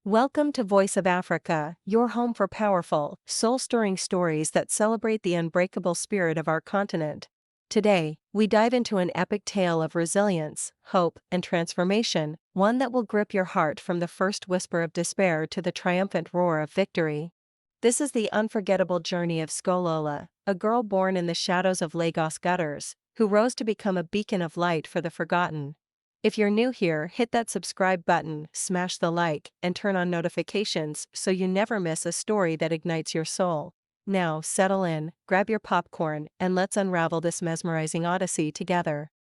Welcome to Voice of Africa, your home for powerful, soul-stirring stories that celebrate the unbreakable spirit of our continent. Today, we dive into an epic tale of resilience, hope, and transformation, one that will grip your heart from the first whisper of despair to the triumphant roar of victory. This is the unforgettable journey of Skolola, a girl born in the shadows of Lagos gutters, who rose to become a beacon of light for the forgotten. If you're new here, hit that subscribe button, smash the like, and turn on notifications so you never miss a story that ignites your soul. Now, settle in, grab your popcorn, and let's unravel this mesmerizing odyssey together.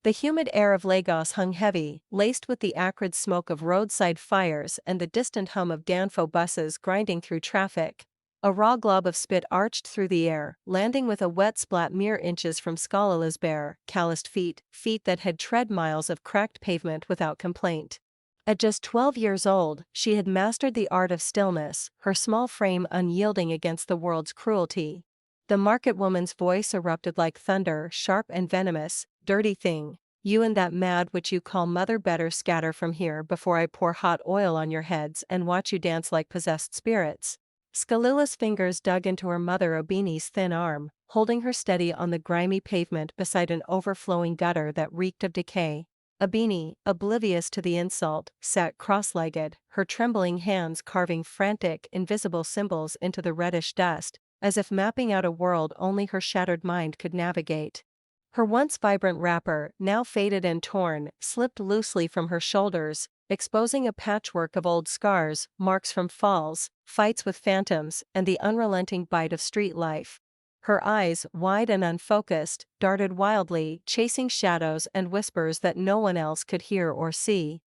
The humid air of Lagos hung heavy, laced with the acrid smoke of roadside fires and the distant hum of Danfo buses grinding through traffic. A raw glob of spit arched through the air, landing with a wet splat mere inches from Skalala's bare, calloused feet that had tread miles of cracked pavement without complaint. At just 12 years old, she had mastered the art of stillness, her small frame unyielding against the world's cruelty. The market woman's voice erupted like thunder, sharp and venomous. "Dirty thing, you and that mad which you call mother better scatter from here before I pour hot oil on your heads and watch you dance like possessed spirits." Skalula's fingers dug into her mother Obini's thin arm, holding her steady on the grimy pavement beside an overflowing gutter that reeked of decay. Obini, oblivious to the insult, sat cross-legged, her trembling hands carving frantic, invisible symbols into the reddish dust, as if mapping out a world only her shattered mind could navigate. Her once vibrant wrapper, now faded and torn, slipped loosely from her shoulders, exposing a patchwork of old scars, marks from falls, fights with phantoms, and the unrelenting bite of street life. Her eyes, wide and unfocused, darted wildly, chasing shadows and whispers that no one else could hear or see.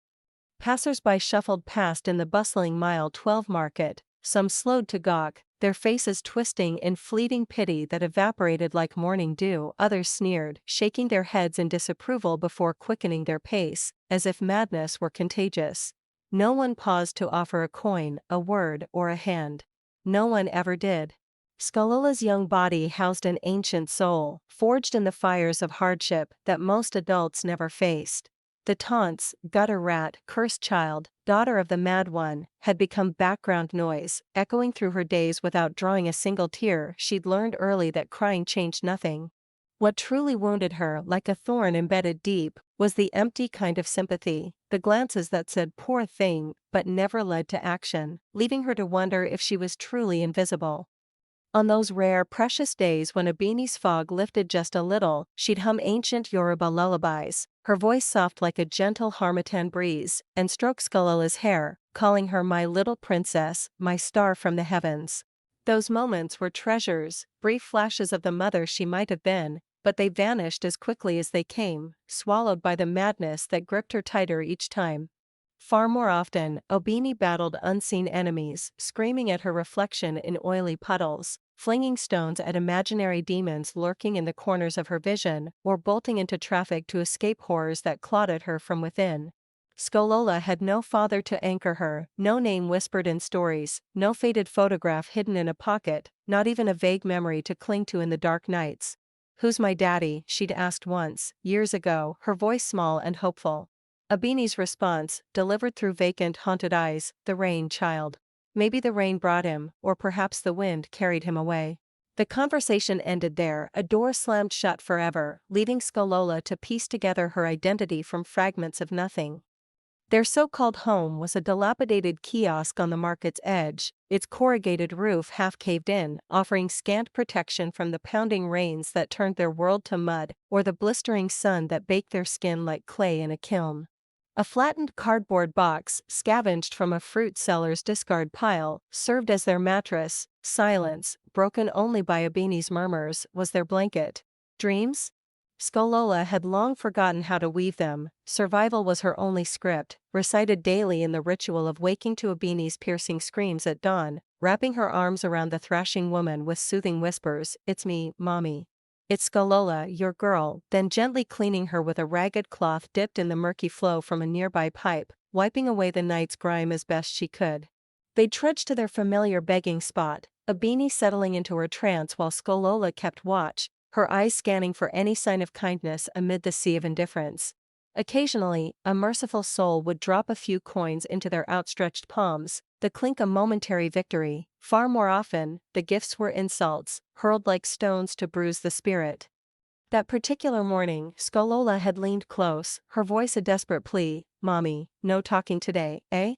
Passers-by shuffled past in the bustling Mile 12 market, some slowed to gawk, their faces twisting in fleeting pity that evaporated like morning dew. Others sneered, shaking their heads in disapproval before quickening their pace, as if madness were contagious. No one paused to offer a coin, a word, or a hand. No one ever did. Skalola's young body housed an ancient soul, forged in the fires of hardship that most adults never faced. The taunts, gutter rat, cursed child, daughter of the mad one, had become background noise, echoing through her days without drawing a single tear. She'd learned early that crying changed nothing. What truly wounded her, like a thorn embedded deep, was the empty kind of sympathy, the glances that said "poor thing," but never led to action, leaving her to wonder if she was truly invisible. On those rare, precious days when Obini's fog lifted just a little, she'd hum ancient Yoruba lullabies, her voice soft like a gentle harmattan breeze, and stroke Skalola's hair, calling her "my little princess, my star from the heavens." Those moments were treasures, brief flashes of the mother she might have been, but they vanished as quickly as they came, swallowed by the madness that gripped her tighter each time. Far more often, Obini battled unseen enemies, screaming at her reflection in oily puddles, flinging stones at imaginary demons lurking in the corners of her vision, or bolting into traffic to escape horrors that clawed at her from within. Skolola had no father to anchor her, no name whispered in stories, no faded photograph hidden in a pocket, not even a vague memory to cling to in the dark nights. "Who's my daddy?" she'd asked once, years ago, her voice small and hopeful. Obini's response, delivered through vacant, haunted eyes: "The rain, child." Maybe the rain brought him, or perhaps the wind carried him away. The conversation ended there, a door slammed shut forever, leaving Skolola to piece together her identity from fragments of nothing. Their so-called home was a dilapidated kiosk on the market's edge, its corrugated roof half caved in, offering scant protection from the pounding rains that turned their world to mud, or the blistering sun that baked their skin like clay in a kiln. A flattened cardboard box, scavenged from a fruit seller's discard pile, served as their mattress. Silence, broken only by Obini's murmurs, was their blanket. Dreams? Skolola had long forgotten how to weave them. Survival was her only script, recited daily in the ritual of waking to Obini's piercing screams at dawn, wrapping her arms around the thrashing woman with soothing whispers, "It's me, mommy. It's Skolola, your girl," then gently cleaning her with a ragged cloth dipped in the murky flow from a nearby pipe, wiping away the night's grime as best she could. They trudged to their familiar begging spot, Obini settling into her trance while Skolola kept watch, her eyes scanning for any sign of kindness amid the sea of indifference. Occasionally, a merciful soul would drop a few coins into their outstretched palms, the clink a momentary victory. Far more often, the gifts were insults, hurled like stones to bruise the spirit. That particular morning, Skolola had leaned close, her voice a desperate plea. "Mommy, no talking today, eh?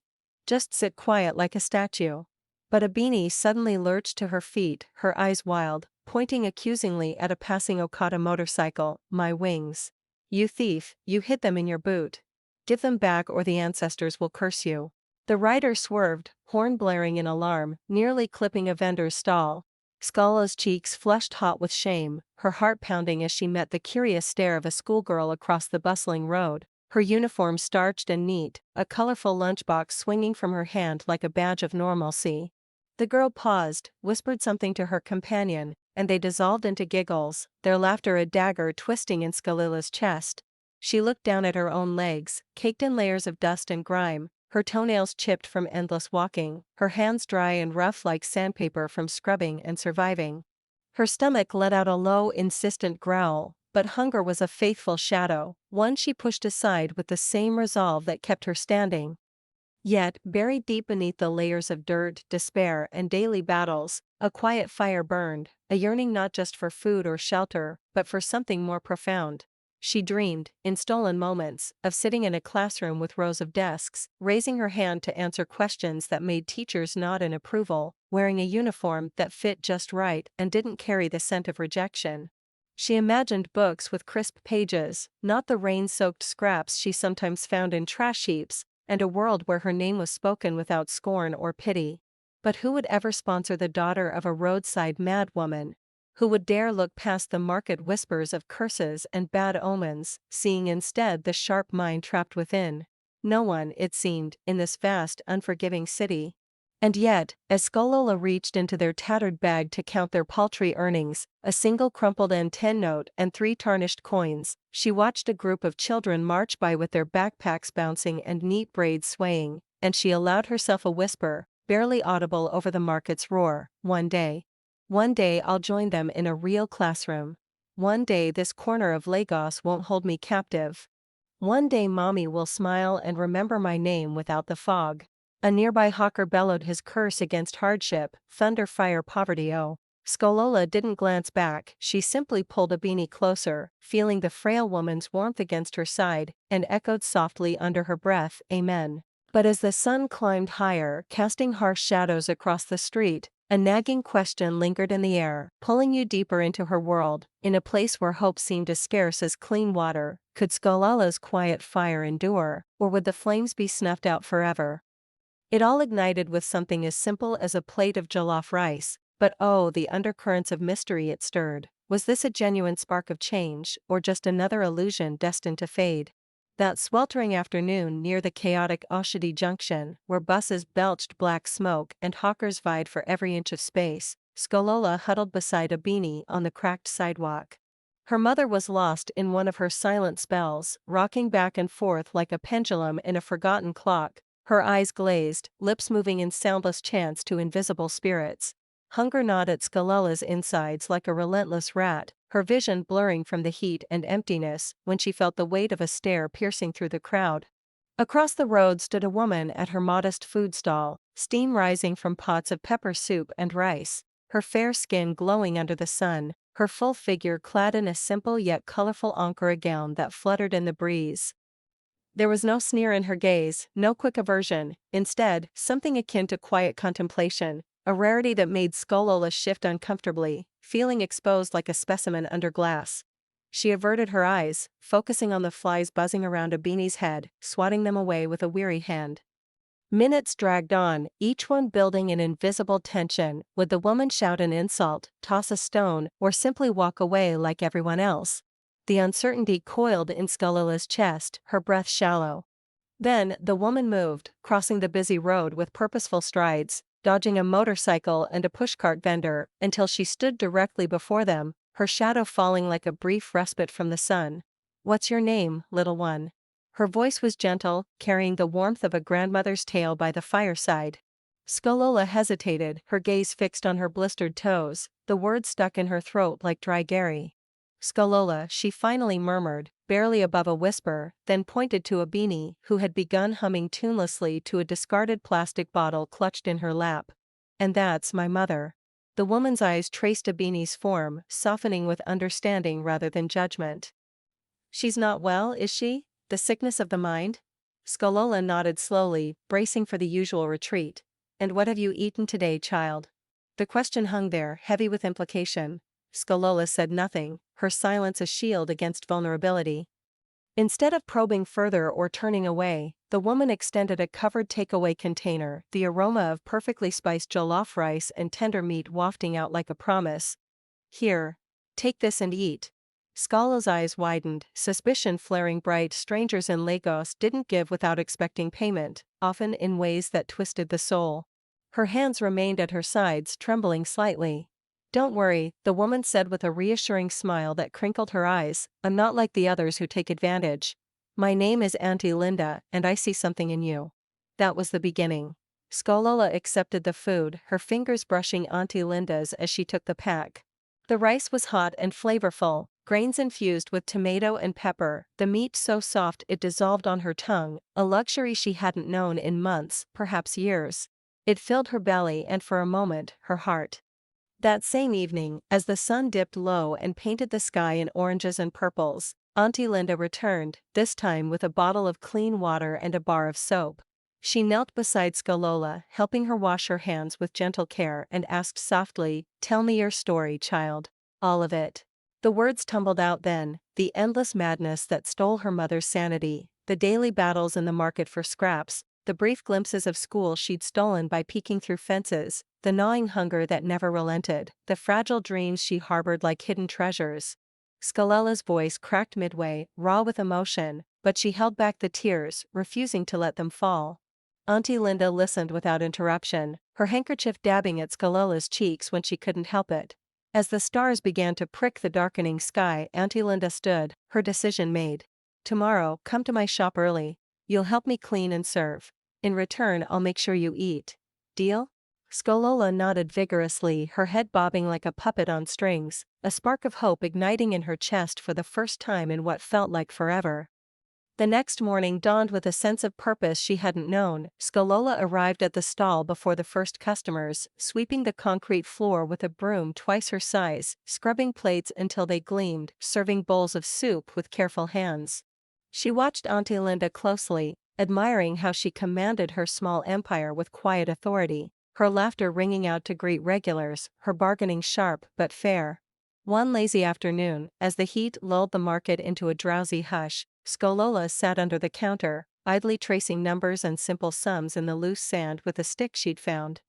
Just sit quiet like a statue." But a beanie suddenly lurched to her feet, her eyes wild, pointing accusingly at a passing Okada motorcycle. "My wings. You thief, you hid them in your boot. Give them back or the ancestors will curse you." The rider swerved, horn blaring in alarm, nearly clipping a vendor's stall. Skala's cheeks flushed hot with shame, her heart pounding as she met the curious stare of a schoolgirl across the bustling road, her uniform starched and neat, a colorful lunchbox swinging from her hand like a badge of normalcy. The girl paused, whispered something to her companion, and they dissolved into giggles, their laughter a dagger twisting in Skalila's chest. She looked down at her own legs, caked in layers of dust and grime, her toenails chipped from endless walking, her hands dry and rough like sandpaper from scrubbing and surviving. Her stomach let out a low, insistent growl, but hunger was a faithful shadow, one she pushed aside with the same resolve that kept her standing. Yet, buried deep beneath the layers of dirt, despair, and daily battles, a quiet fire burned, a yearning not just for food or shelter, but for something more profound. She dreamed, in stolen moments, of sitting in a classroom with rows of desks, raising her hand to answer questions that made teachers nod in approval, wearing a uniform that fit just right and didn't carry the scent of rejection. She imagined books with crisp pages, not the rain-soaked scraps she sometimes found in trash heaps, and a world where her name was spoken without scorn or pity. But who would ever sponsor the daughter of a roadside madwoman? Who would dare look past the market whispers of curses and bad omens, seeing instead the sharp mind trapped within? No one, it seemed, in this vast, unforgiving city. And yet, as Skolola reached into their tattered bag to count their paltry earnings, a single crumpled N10 note and 3 tarnished coins, she watched a group of children march by with their backpacks bouncing and neat braids swaying, and she allowed herself a whisper, barely audible over the market's roar. One day I'll join them in a real classroom. One day this corner of Lagos won't hold me captive. One day mommy will smile and remember my name without the fog. A nearby hawker bellowed his curse against hardship, thunder, fire, poverty. Oh. Skolola didn't glance back, she simply pulled a beanie closer, feeling the frail woman's warmth against her side, and echoed softly under her breath, "Amen." But as the sun climbed higher, casting harsh shadows across the street, a nagging question lingered in the air, pulling you deeper into her world. In a place where hope seemed as scarce as clean water, could Skolala's quiet fire endure, or would the flames be snuffed out forever? It all ignited with something as simple as a plate of jollof rice, but oh, the undercurrents of mystery it stirred. Was this a genuine spark of change, or just another illusion destined to fade? That sweltering afternoon near the chaotic Oshodi Junction, where buses belched black smoke and hawkers vied for every inch of space, Skolola huddled beside a beanie on the cracked sidewalk. Her mother was lost in one of her silent spells, rocking back and forth like a pendulum in a forgotten clock, her eyes glazed, lips moving in soundless chants to invisible spirits. Hunger gnawed at Skolola's insides like a relentless rat, her vision blurring from the heat and emptiness when she felt the weight of a stare piercing through the crowd. Across the road stood a woman at her modest food stall, steam rising from pots of pepper soup and rice, her fair skin glowing under the sun, her full figure clad in a simple yet colorful Ankara gown that fluttered in the breeze. There was no sneer in her gaze, no quick aversion, instead, something akin to quiet contemplation, a rarity that made Skolola shift uncomfortably, feeling exposed like a specimen under glass. She averted her eyes, focusing on the flies buzzing around a beanie's head, swatting them away with a weary hand. Minutes dragged on, each one building an invisible tension. Would the woman shout an insult, toss a stone, or simply walk away like everyone else? The uncertainty coiled in Skolola's chest, her breath shallow. Then, the woman moved, crossing the busy road with purposeful strides, dodging a motorcycle and a pushcart vendor, until she stood directly before them, her shadow falling like a brief respite from the sun. "What's your name, little one?" Her voice was gentle, carrying the warmth of a grandmother's tale by the fireside. Skolola hesitated, her gaze fixed on her blistered toes, the words stuck in her throat like dry gari. Skalola, she finally murmured, barely above a whisper, then pointed to a beanie who had begun humming tunelessly to a discarded plastic bottle clutched in her lap. And that's my mother. The woman's eyes traced a beanie's form, softening with understanding rather than judgment. She's not well, is she? The sickness of the mind? Skalola nodded slowly, bracing for the usual retreat. And what have you eaten today, child? The question hung there, heavy with implication. Skalola said nothing, her silence a shield against vulnerability. Instead of probing further or turning away, the woman extended a covered takeaway container, the aroma of perfectly spiced jollof rice and tender meat wafting out like a promise. Here. Take this and eat. Skallo's eyes widened, suspicion flaring bright. Strangers in Lagos didn't give without expecting payment, often in ways that twisted the soul. Her hands remained at her sides, trembling slightly. Don't worry, the woman said with a reassuring smile that crinkled her eyes, I'm not like the others who take advantage. My name is Auntie Linda, and I see something in you. That was the beginning. Skalola accepted the food, her fingers brushing Auntie Linda's as she took the pack. The rice was hot and flavorful, grains infused with tomato and pepper, the meat so soft it dissolved on her tongue, a luxury she hadn't known in months, perhaps years. It filled her belly and for a moment, her heart. That same evening, as the sun dipped low and painted the sky in oranges and purples, Auntie Linda returned, this time with a bottle of clean water and a bar of soap. She knelt beside Skalola, helping her wash her hands with gentle care, and asked softly, Tell me your story, child. All of it. The words tumbled out then, the endless madness that stole her mother's sanity, the daily battles in the market for scraps, the brief glimpses of school she'd stolen by peeking through fences, the gnawing hunger that never relented, the fragile dreams she harbored like hidden treasures. Skalola's voice cracked midway, raw with emotion, but she held back the tears, refusing to let them fall. Auntie Linda listened without interruption, her handkerchief dabbing at Skalola's cheeks when she couldn't help it. As the stars began to prick the darkening sky, Auntie Linda stood, her decision made. Tomorrow, come to my shop early. You'll help me clean and serve. In return, I'll make sure you eat. Deal? Skalola nodded vigorously, her head bobbing like a puppet on strings, a spark of hope igniting in her chest for the first time in what felt like forever. The next morning dawned with a sense of purpose she hadn't known. Skalola arrived at the stall before the first customers, sweeping the concrete floor with a broom twice her size, scrubbing plates until they gleamed, serving bowls of soup with careful hands. She watched Auntie Linda closely, admiring how she commanded her small empire with quiet authority, her laughter ringing out to greet regulars, her bargaining sharp but fair. One lazy afternoon, as the heat lulled the market into a drowsy hush, Skalola sat under the counter, idly tracing numbers and simple sums in the loose sand with a stick she'd found.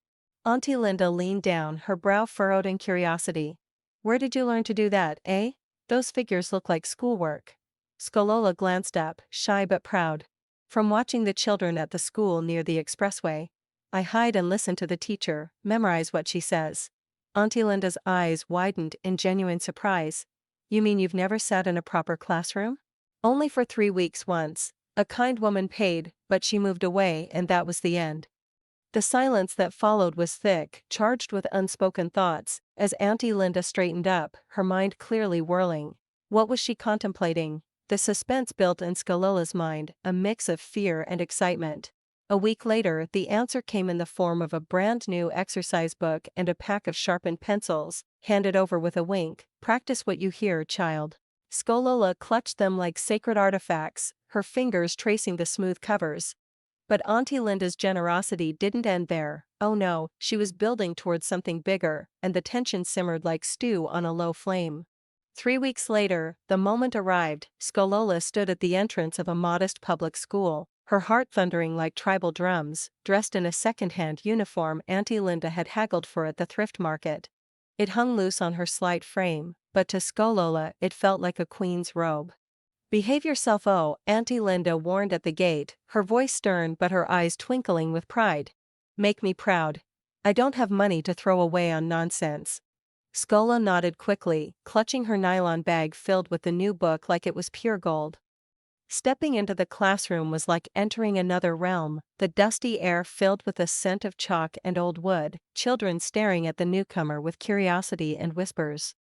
Auntie Linda leaned down, her brow furrowed in curiosity. Where did you learn to do that, eh? Those figures look like schoolwork. Skalola glanced up, shy but proud. From watching the children at the school near the expressway. I hide and listen to the teacher, memorize what she says. Auntie Linda's eyes widened in genuine surprise. You mean you've never sat in a proper classroom? Only for 3 weeks once. A kind woman paid, but she moved away and that was the end. The silence that followed was thick, charged with unspoken thoughts, as Auntie Linda straightened up, her mind clearly whirling. What was she contemplating? The suspense built in Skalola's mind, a mix of fear and excitement. A week later, the answer came in the form of a brand-new exercise book and a pack of sharpened pencils, handed over with a wink. Practice what you hear, child. Skalola clutched them like sacred artifacts, her fingers tracing the smooth covers. But Auntie Linda's generosity didn't end there. Oh no, she was building towards something bigger, and the tension simmered like stew on a low flame. 3 weeks later, the moment arrived. Skalola stood at the entrance of a modest public school, her heart thundering like tribal drums, dressed in a second-hand uniform Auntie Linda had haggled for at the thrift market. It hung loose on her slight frame, but to Skalola it felt like a queen's robe. Behave yourself, oh, Auntie Linda warned at the gate, her voice stern but her eyes twinkling with pride. Make me proud. I don't have money to throw away on nonsense. Skalola nodded quickly, clutching her nylon bag filled with the new book like it was pure gold. Stepping into the classroom was like entering another realm, the dusty air filled with the scent of chalk and old wood, children staring at the newcomer with curiosity and whispers.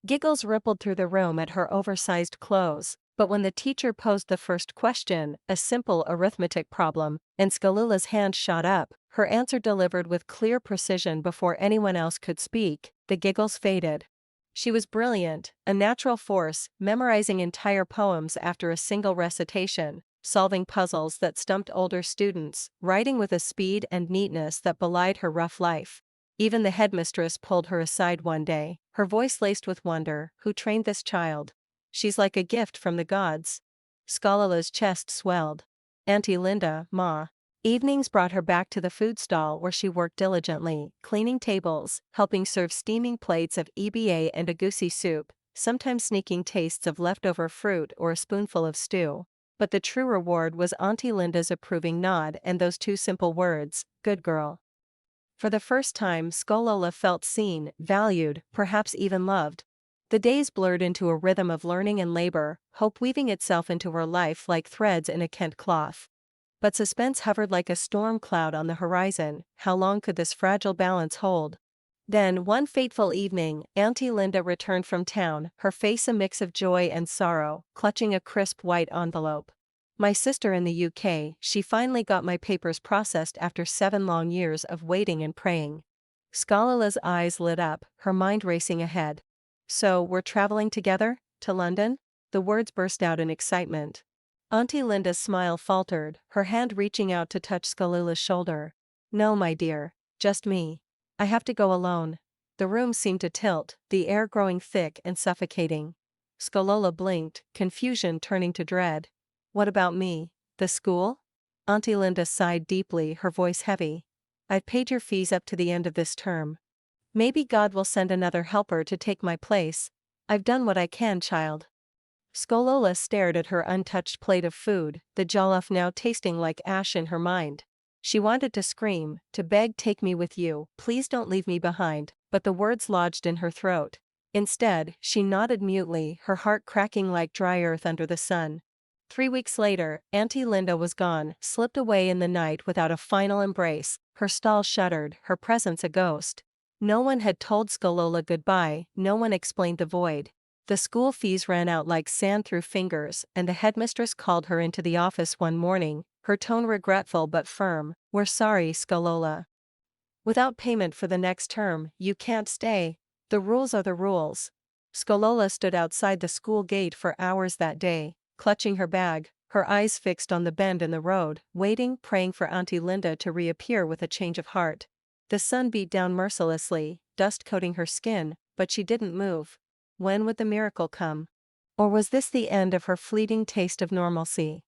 Giggles rippled through the room at her oversized clothes, but when the teacher posed the first question, a simple arithmetic problem, and Skalula's hand shot up, her answer delivered with clear precision before anyone else could speak, the giggles faded. She was brilliant, a natural force, memorizing entire poems after a single recitation, solving puzzles that stumped older students, writing with a speed and neatness that belied her rough life. Even the headmistress pulled her aside one day, her voice laced with wonder. "Who trained this child? She's like a gift from the gods." Skalula's chest swelled. "Auntie Linda, Ma." Evenings brought her back to the food stall where she worked diligently, cleaning tables, helping serve steaming plates of EBA and agouti soup, sometimes sneaking tastes of leftover fruit or a spoonful of stew. But the true reward was Auntie Linda's approving nod and those two simple words, "Good girl." For the first time, Skalula felt seen, valued, perhaps even loved. The days blurred into a rhythm of learning and labor, hope weaving itself into her life like threads in a Kent cloth. But suspense hovered like a storm cloud on the horizon. How long could this fragile balance hold? Then, one fateful evening, Auntie Linda returned from town, her face a mix of joy and sorrow, clutching a crisp white envelope. "My sister in the UK, she finally got my papers processed after 7 long years of waiting and praying." Skalula's eyes lit up, her mind racing ahead. "So, we're traveling together? To London?" The words burst out in excitement. Auntie Linda's smile faltered, her hand reaching out to touch Skalula's shoulder. "No, my dear. Just me. I have to go alone." The room seemed to tilt, the air growing thick and suffocating. Skalula blinked, confusion turning to dread. "What about me? The school?" Auntie Linda sighed deeply, her voice heavy. "I've paid your fees up to the end of this term. Maybe God will send another helper to take my place. I've done what I can, child." Skalula stared at her untouched plate of food, the jollof now tasting like ash in her mind. She wanted to scream, to beg, "Take me with you, please don't leave me behind," but the words lodged in her throat. Instead, she nodded mutely, her heart cracking like dry earth under the sun. 3 weeks later, Auntie Linda was gone, slipped away in the night without a final embrace, her stall shuttered, her presence a ghost. No one had told Skalula goodbye, no one explained the void. The school fees ran out like sand through fingers, and the headmistress called her into the office one morning, her tone regretful but firm. "We're sorry, Skalula. Without payment for the next term, you can't stay. The rules are the rules." Skalula stood outside the school gate for hours that day, clutching her bag, her eyes fixed on the bend in the road, waiting, praying for Auntie Linda to reappear with a change of heart. The sun beat down mercilessly, dust coating her skin, but she didn't move. When would the miracle come? Or was this the end of her fleeting taste of normalcy?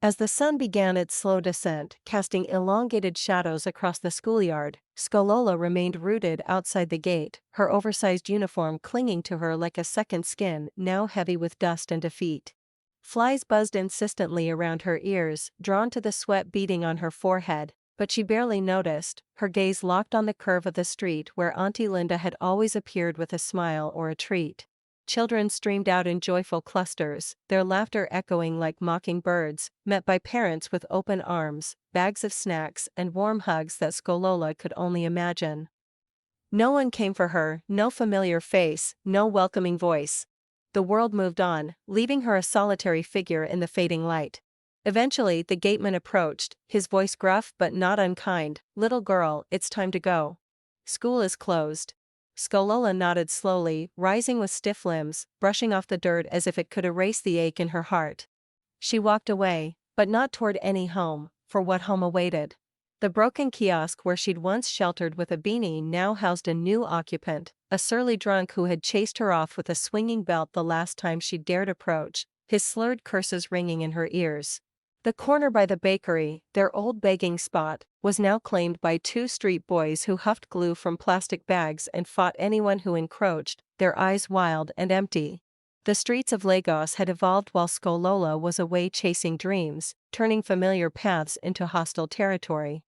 As the sun began its slow descent, casting elongated shadows across the schoolyard, Skalula remained rooted outside the gate, her oversized uniform clinging to her like a second skin, now heavy with dust and defeat. Flies buzzed insistently around her ears, drawn to the sweat beading on her forehead, but she barely noticed, her gaze locked on the curve of the street where Auntie Linda had always appeared with a smile or a treat. Children streamed out in joyful clusters, their laughter echoing like mocking birds, met by parents with open arms, bags of snacks, and warm hugs that Skalula could only imagine. No one came for her, no familiar face, no welcoming voice. The world moved on, leaving her a solitary figure in the fading light. Eventually, the gateman approached, his voice gruff but not unkind. "Little girl, it's time to go. School is closed." Skalula nodded slowly, rising with stiff limbs, brushing off the dirt as if it could erase the ache in her heart. She walked away, but not toward any home, for what home awaited? The broken kiosk where she'd once sheltered with a beanie now housed a new occupant, a surly drunk who had chased her off with a swinging belt the last time she dared approach, his slurred curses ringing in her ears. The corner by the bakery, their old begging spot, was now claimed by 2 street boys who huffed glue from plastic bags and fought anyone who encroached, their eyes wild and empty. The streets of Lagos had evolved while Skalula was away chasing dreams, turning familiar paths into hostile territory.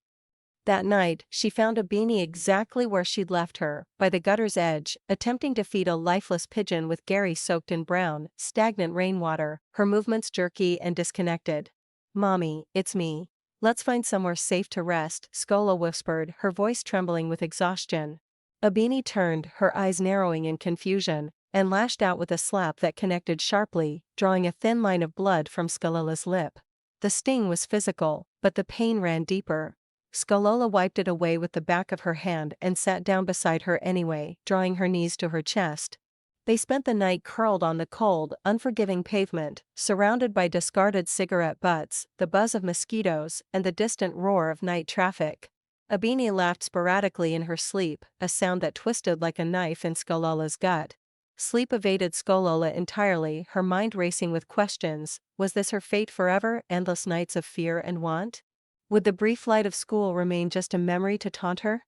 That night, she found a beanie exactly where she'd left her, by the gutter's edge, attempting to feed a lifeless pigeon with Gary soaked in brown, stagnant rainwater, her movements jerky and disconnected. "Mommy, it's me. Let's find somewhere safe to rest," Skola whispered, her voice trembling with exhaustion. A beanie turned, her eyes narrowing in confusion. and lashed out with a slap that connected sharply, drawing a thin line of blood from Skalola's lip. The sting was physical, but the pain ran deeper. Skalola wiped it away with the back of her hand and sat down beside her anyway, drawing her knees to her chest. They spent the night curled on the cold, unforgiving pavement, surrounded by discarded cigarette butts, the buzz of mosquitoes, and the distant roar of night traffic. Abini laughed sporadically in her sleep, a sound that twisted like a knife in Skalola's gut. Sleep evaded Skalola entirely, her mind racing with questions. Was this her fate forever, endless nights of fear and want? Would the brief light of school remain just a memory to taunt her?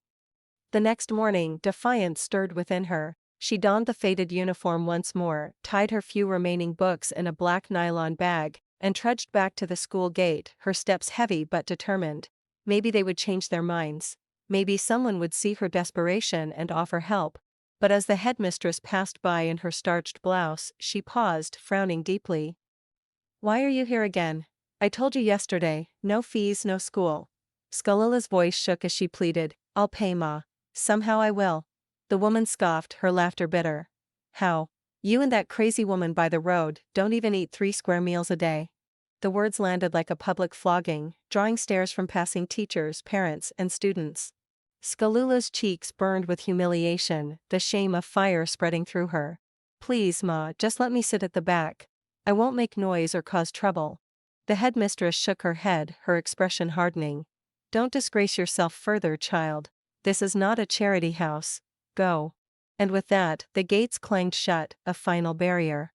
The next morning, defiance stirred within her. She donned the faded uniform once more, tied her few remaining books in a black nylon bag, and trudged back to the school gate, her steps heavy but determined. Maybe they would change their minds. Maybe someone would see her desperation and offer help. But as the headmistress passed by in her starched blouse, she paused, frowning deeply. "Why are you here again? I told you yesterday, no fees, no school." Skalola's voice shook as she pleaded, "I'll pay, Ma. Somehow I will." The woman scoffed, her laughter bitter. "How? You and that crazy woman by the road don't even eat 3 square meals a day." The words landed like a public flogging, drawing stares from passing teachers, parents, and students. Skalola's cheeks burned with humiliation, the shame of fire spreading through her. "Please, Ma, just let me sit at the back. I won't make noise or cause trouble." The headmistress shook her head, her expression hardening. "Don't disgrace yourself further, child. This is not a charity house. Go." And with that, the gates clanged shut, a final barrier.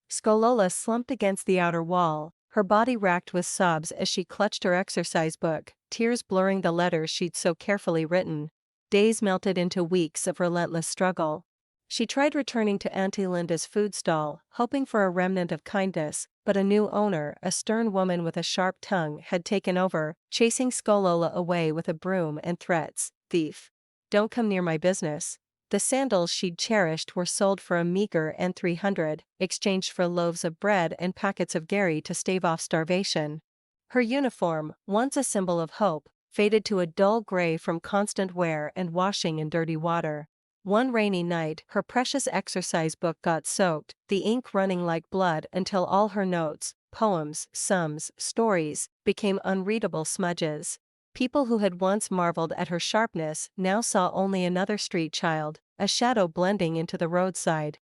Skalola slumped against the outer wall, her body racked with sobs as she clutched her exercise book, tears blurring the letters she'd so carefully written. Days melted into weeks of relentless struggle. She tried returning to Auntie Linda's food stall, hoping for a remnant of kindness, but a new owner, a stern woman with a sharp tongue, had taken over, chasing Skalola away with a broom and threats. "Thief. Don't come near my business." The sandals she'd cherished were sold for a meager N300, exchanged for loaves of bread and packets of Gary to stave off starvation. Her uniform, once a symbol of hope, faded to a dull gray from constant wear and washing in dirty water. One rainy night, her precious exercise book got soaked, the ink running like blood until all her notes, poems, sums, stories, became unreadable smudges. People who had once marveled at her sharpness now saw only another street child, a shadow blending into the roadside.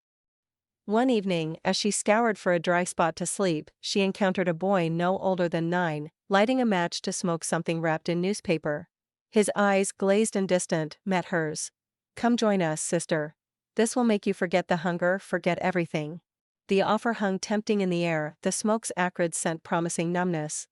One evening, as she scoured for a dry spot to sleep, she encountered a boy no older than 9, lighting a match to smoke something wrapped in newspaper. His eyes, glazed and distant, met hers. "Come join us, sister. This will make you forget the hunger, forget everything." The offer hung tempting in the air, the smoke's acrid scent promising numbness.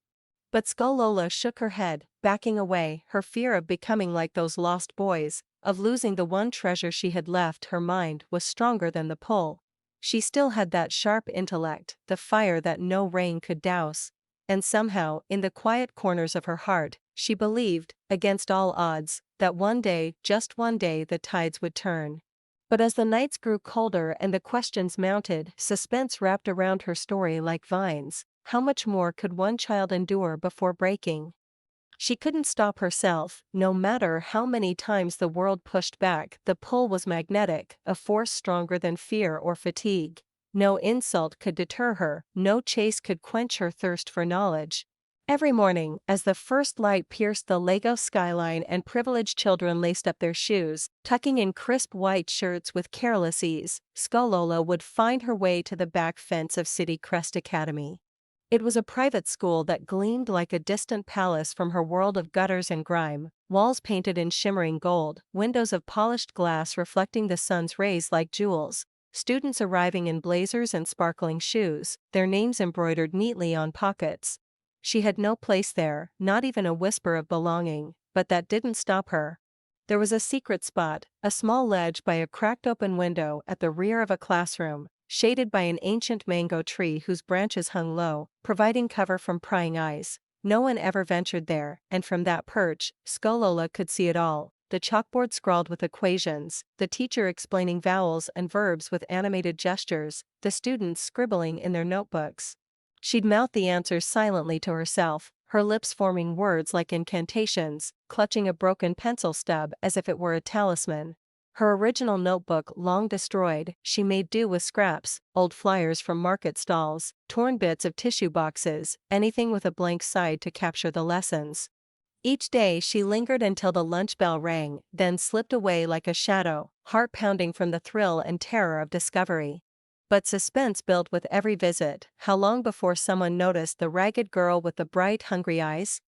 But Skalola shook her head, backing away, her fear of becoming like those lost boys, of losing the one treasure she had left her mind, was stronger than the pull. She still had that sharp intellect, the fire that no rain could douse. And somehow, in the quiet corners of her heart, she believed, against all odds, that one day, just one day, the tides would turn. But as the nights grew colder and the questions mounted, suspense wrapped around her story like vines. How much more could one child endure before breaking? She couldn't stop herself, no matter how many times the world pushed back. The pull was magnetic, a force stronger than fear or fatigue. No insult could deter her, no chase could quench her thirst for knowledge. Every morning, as the first light pierced the Lagos skyline and privileged children laced up their shoes, tucking in crisp white shirts with careless ease, Skalola would find her way to the back fence of City Crest Academy. It was a private school that gleamed like a distant palace from her world of gutters and grime, walls painted in shimmering gold, windows of polished glass reflecting the sun's rays like jewels, students arriving in blazers and sparkling shoes, their names embroidered neatly on pockets. She had no place there, not even a whisper of belonging, but that didn't stop her. There was a secret spot, a small ledge by a cracked open window at the rear of a classroom, shaded by an ancient mango tree whose branches hung low, providing cover from prying eyes. No one ever ventured there, and from that perch, Skalola could see it all: the chalkboard scrawled with equations, the teacher explaining vowels and verbs with animated gestures, the students scribbling in their notebooks. She'd mouth the answers silently to herself, her lips forming words like incantations, clutching a broken pencil stub as if it were a talisman. Her original notebook long destroyed, she made do with scraps, old flyers from market stalls, torn bits of tissue boxes, anything with a blank side to capture the lessons. Each day she lingered until the lunch bell rang, then slipped away like a shadow, heart pounding from the thrill and terror of discovery. But suspense built with every visit. How long before someone noticed the ragged girl with the bright, hungry eyes?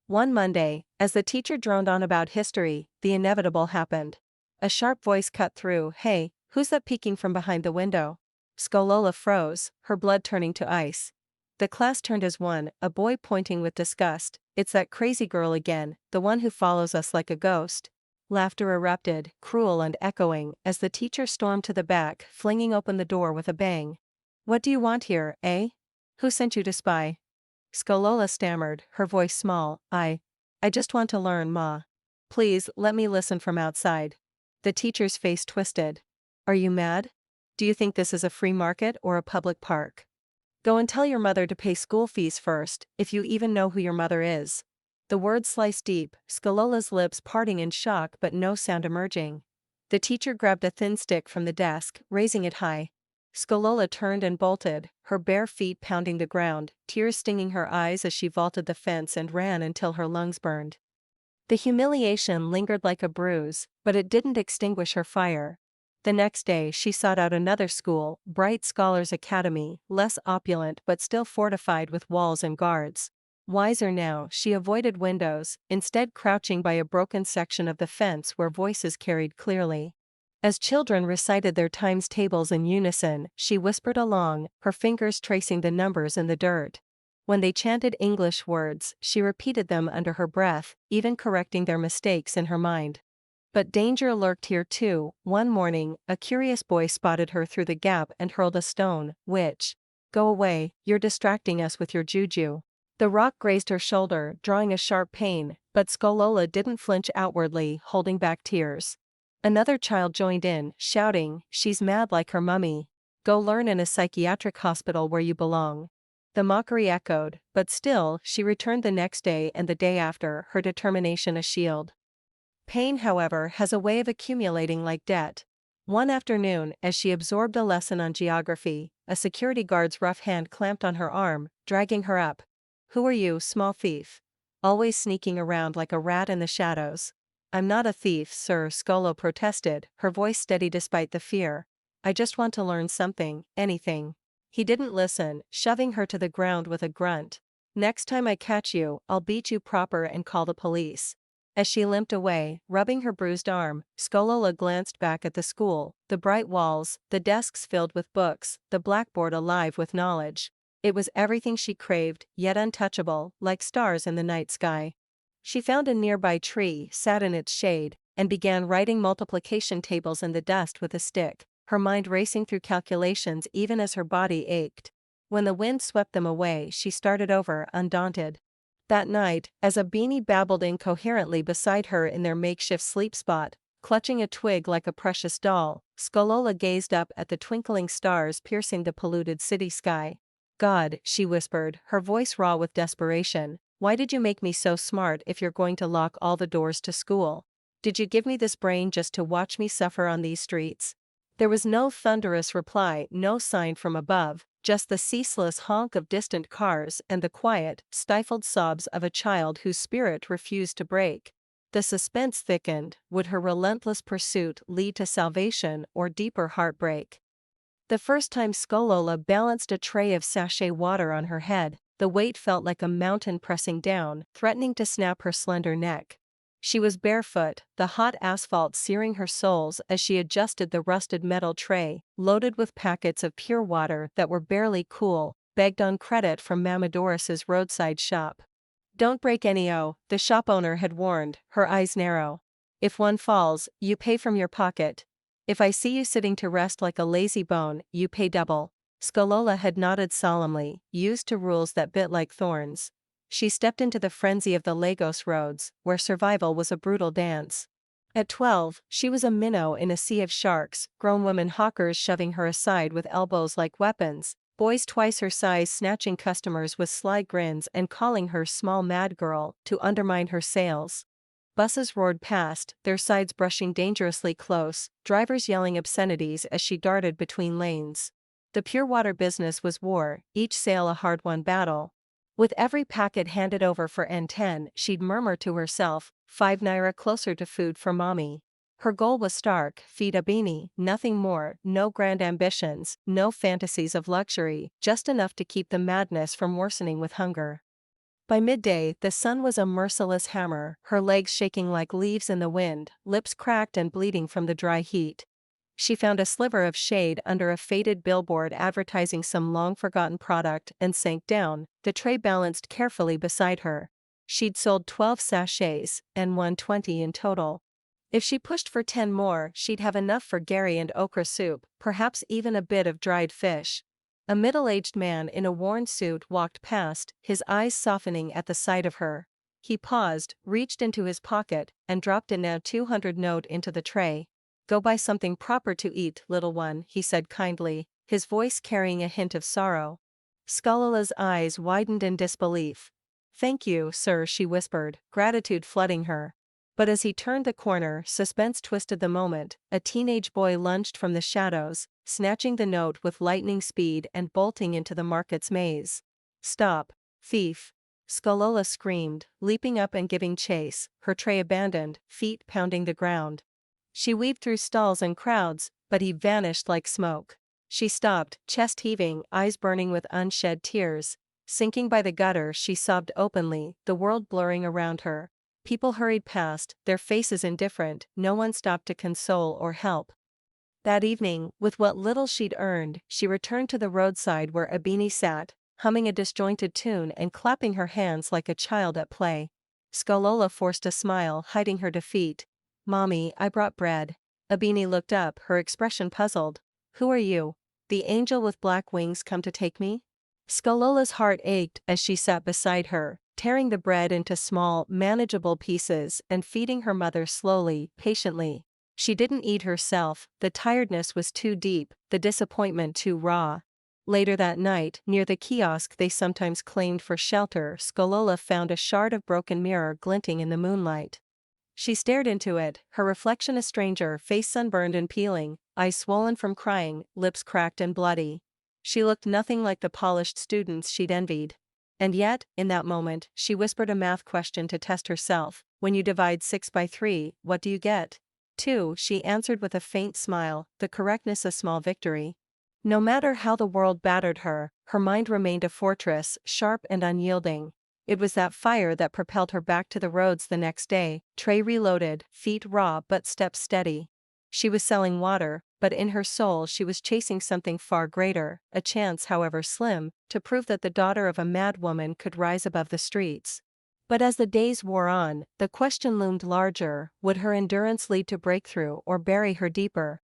One Monday, as the teacher droned on about history, the inevitable happened. A sharp voice cut through. "Hey, who's that peeking from behind the window?" Skolola froze, her blood turning to ice. The class turned as one, a boy pointing with disgust. "It's that crazy girl again, the one who follows us like a ghost." Laughter erupted, cruel and echoing, as the teacher stormed to the back, flinging open the door with a bang. "What do you want here, eh? Who sent you to spy?" Skolola stammered, her voice small. I just want to learn, Ma. Please, let me listen from outside." The teacher's face twisted. "Are you mad? Do you think this is a free market or a public park? Go and tell your mother to pay school fees first, if you even know who your mother is." The words sliced deep, Skolola's lips parting in shock but no sound emerging. The teacher grabbed a thin stick from the desk, raising it high. Skolola turned and bolted, her bare feet pounding the ground, tears stinging her eyes as she vaulted the fence and ran until her lungs burned. The humiliation lingered like a bruise, but it didn't extinguish her fire. The next day she sought out another school, Bright Scholars Academy, less opulent but still fortified with walls and guards. Wiser now, she avoided windows, instead crouching by a broken section of the fence where voices carried clearly. As children recited their times tables in unison, she whispered along, her fingers tracing the numbers in the dirt. When they chanted English words, she repeated them under her breath, even correcting their mistakes in her mind. But danger lurked here too. One morning, a curious boy spotted her through the gap and hurled a stone, which, "Go away, you're distracting us with your juju." The rock grazed her shoulder, drawing a sharp pain, but Skolola didn't flinch outwardly, holding back tears. Another child joined in, shouting, "She's mad like her mummy. Go learn in a psychiatric hospital where you belong." The mockery echoed, but still, she returned the next day and the day after, her determination a shield. Pain, however, has a way of accumulating like debt. One afternoon, as she absorbed a lesson on geography, a security guard's rough hand clamped on her arm, dragging her up. "Who are you, small thief? Always sneaking around like a rat in the shadows." "I'm not a thief, sir," Skolo protested, her voice steady despite the fear. "I just want to learn something, anything." He didn't listen, shoving her to the ground with a grunt. "Next time I catch you, I'll beat you proper and call the police." As she limped away, rubbing her bruised arm, Skolola glanced back at the school, the bright walls, the desks filled with books, the blackboard alive with knowledge. It was everything she craved, yet untouchable, like stars in the night sky. She found a nearby tree, sat in its shade, and began writing multiplication tables in the dust with a stick, her mind racing through calculations even as her body ached. When the wind swept them away, she started over, undaunted. That night, as a beanie babbled incoherently beside her in their makeshift sleep spot, clutching a twig like a precious doll, Skolola gazed up at the twinkling stars piercing the polluted city sky. "God," she whispered, her voice raw with desperation, "why did you make me so smart if you're going to lock all the doors to school? Did you give me this brain just to watch me suffer on these streets?" There was no thunderous reply, no sign from above, just the ceaseless honk of distant cars and the quiet, stifled sobs of a child whose spirit refused to break. The suspense thickened. Would her relentless pursuit lead to salvation or deeper heartbreak? The first time Skolola balanced a tray of sachet water on her head, the weight felt like a mountain pressing down, threatening to snap her slender neck. She was barefoot, the hot asphalt searing her soles as she adjusted the rusted metal tray, loaded with packets of pure water that were barely cool, begged on credit from Mama Doris's roadside shop. "Don't break any the shop owner had warned, her eyes narrow. "If one falls, you pay from your pocket. If I see you sitting to rest like a lazy bone, you pay double." Skolola had nodded solemnly, used to rules that bit like thorns. She stepped into the frenzy of the Lagos roads, where survival was a brutal dance. At 12, she was a minnow in a sea of sharks, grown women hawkers shoving her aside with elbows like weapons, boys twice her size snatching customers with sly grins and calling her small mad girl to undermine her sales. Buses roared past, their sides brushing dangerously close, drivers yelling obscenities as she darted between lanes. The pure water business was war, each sail a hard-won battle. With every packet handed over for N10, she'd murmur to herself, 5 naira closer to food for mommy. Her goal was stark, feed Abini, nothing more, no grand ambitions, no fantasies of luxury, just enough to keep the madness from worsening with hunger. By midday, the sun was a merciless hammer, her legs shaking like leaves in the wind, lips cracked and bleeding from the dry heat. She found a sliver of shade under a faded billboard advertising some long-forgotten product and sank down, the tray balanced carefully beside her. She'd sold 12 sachets, and won 20 in total. If she pushed for 10 more, she'd have enough for Gary and okra soup, perhaps even a bit of dried fish. A middle-aged man in a worn suit walked past, his eyes softening at the sight of her. He paused, reached into his pocket, and dropped a now 200 note into the tray. "Go buy something proper to eat, little one," he said kindly, his voice carrying a hint of sorrow. Skalola's eyes widened in disbelief. "Thank you, sir," she whispered, gratitude flooding her. But as he turned the corner, suspense twisted the moment. A teenage boy lunged from the shadows, snatching the note with lightning speed and bolting into the market's maze. "Stop, thief!" Skalola screamed, leaping up and giving chase, her tray abandoned, feet pounding the ground. She weaved through stalls and crowds, but he vanished like smoke. She stopped, chest heaving, eyes burning with unshed tears. Sinking by the gutter, she sobbed openly, the world blurring around her. People hurried past, their faces indifferent, no one stopped to console or help. That evening, with what little she'd earned, she returned to the roadside where Abini sat, humming a disjointed tune and clapping her hands like a child at play. Skalola forced a smile, hiding her defeat. "Mommy, I brought bread." Abini looked up, her expression puzzled. "Who are you? The angel with black wings come to take me?" Skalola's heart ached as she sat beside her, tearing the bread into small, manageable pieces and feeding her mother slowly, patiently. She didn't eat herself, the tiredness was too deep, the disappointment too raw. Later that night, near the kiosk they sometimes claimed for shelter, Skalola found a shard of broken mirror glinting in the moonlight. She stared into it, her reflection a stranger, face sunburned and peeling, eyes swollen from crying, lips cracked and bloody. She looked nothing like the polished students she'd envied. And yet, in that moment, she whispered a math question to test herself. "When you divide 6 by 3, what do you get?" 2, she answered with a faint smile, the correctness a small victory. No matter how the world battered her, her mind remained a fortress, sharp and unyielding. It was that fire that propelled her back to the roads the next day, tray reloaded, feet raw but steps steady. She was selling water, but in her soul she was chasing something far greater, a chance however slim, to prove that the daughter of a mad woman could rise above the streets. But as the days wore on, the question loomed larger, would her endurance lead to breakthrough or bury her deeper?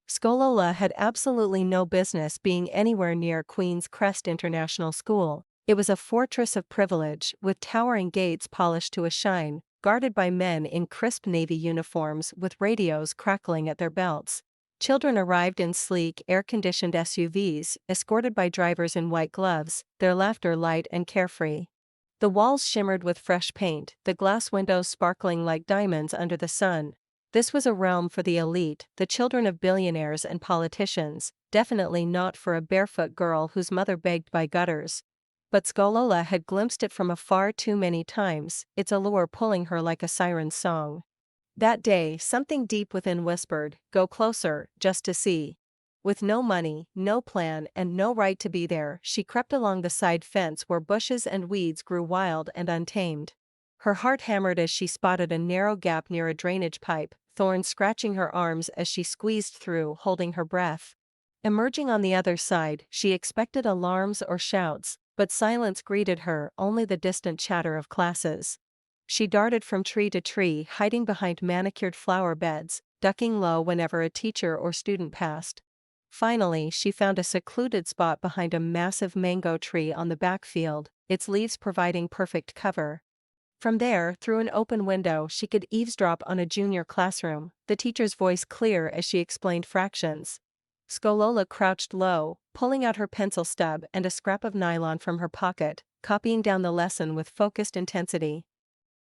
Skalola had absolutely no business being anywhere near Queen's Crest International School. It was a fortress of privilege, with towering gates polished to a shine, guarded by men in crisp navy uniforms with radios crackling at their belts. Children arrived in sleek, air-conditioned SUVs, escorted by drivers in white gloves, their laughter light and carefree. The walls shimmered with fresh paint, the glass windows sparkling like diamonds under the sun. This was a realm for the elite, the children of billionaires and politicians, definitely not for a barefoot girl whose mother begged by gutters. But Skalola had glimpsed it from afar too many times, its allure pulling her like a siren's song. That day, something deep within whispered, "Go closer, just to see." With no money, no plan, and no right to be there, she crept along the side fence where bushes and weeds grew wild and untamed. Her heart hammered as she spotted a narrow gap near a drainage pipe, thorns scratching her arms as she squeezed through, holding her breath. Emerging on the other side, she expected alarms or shouts, but silence greeted her, only the distant chatter of classes. She darted from tree to tree, hiding behind manicured flower beds, ducking low whenever a teacher or student passed. Finally, she found a secluded spot behind a massive mango tree on the backfield, its leaves providing perfect cover. From there, through an open window, she could eavesdrop on a junior classroom, the teacher's voice clear as she explained fractions. Skalola crouched low, pulling out her pencil stub and a scrap of nylon from her pocket, copying down the lesson with focused intensity.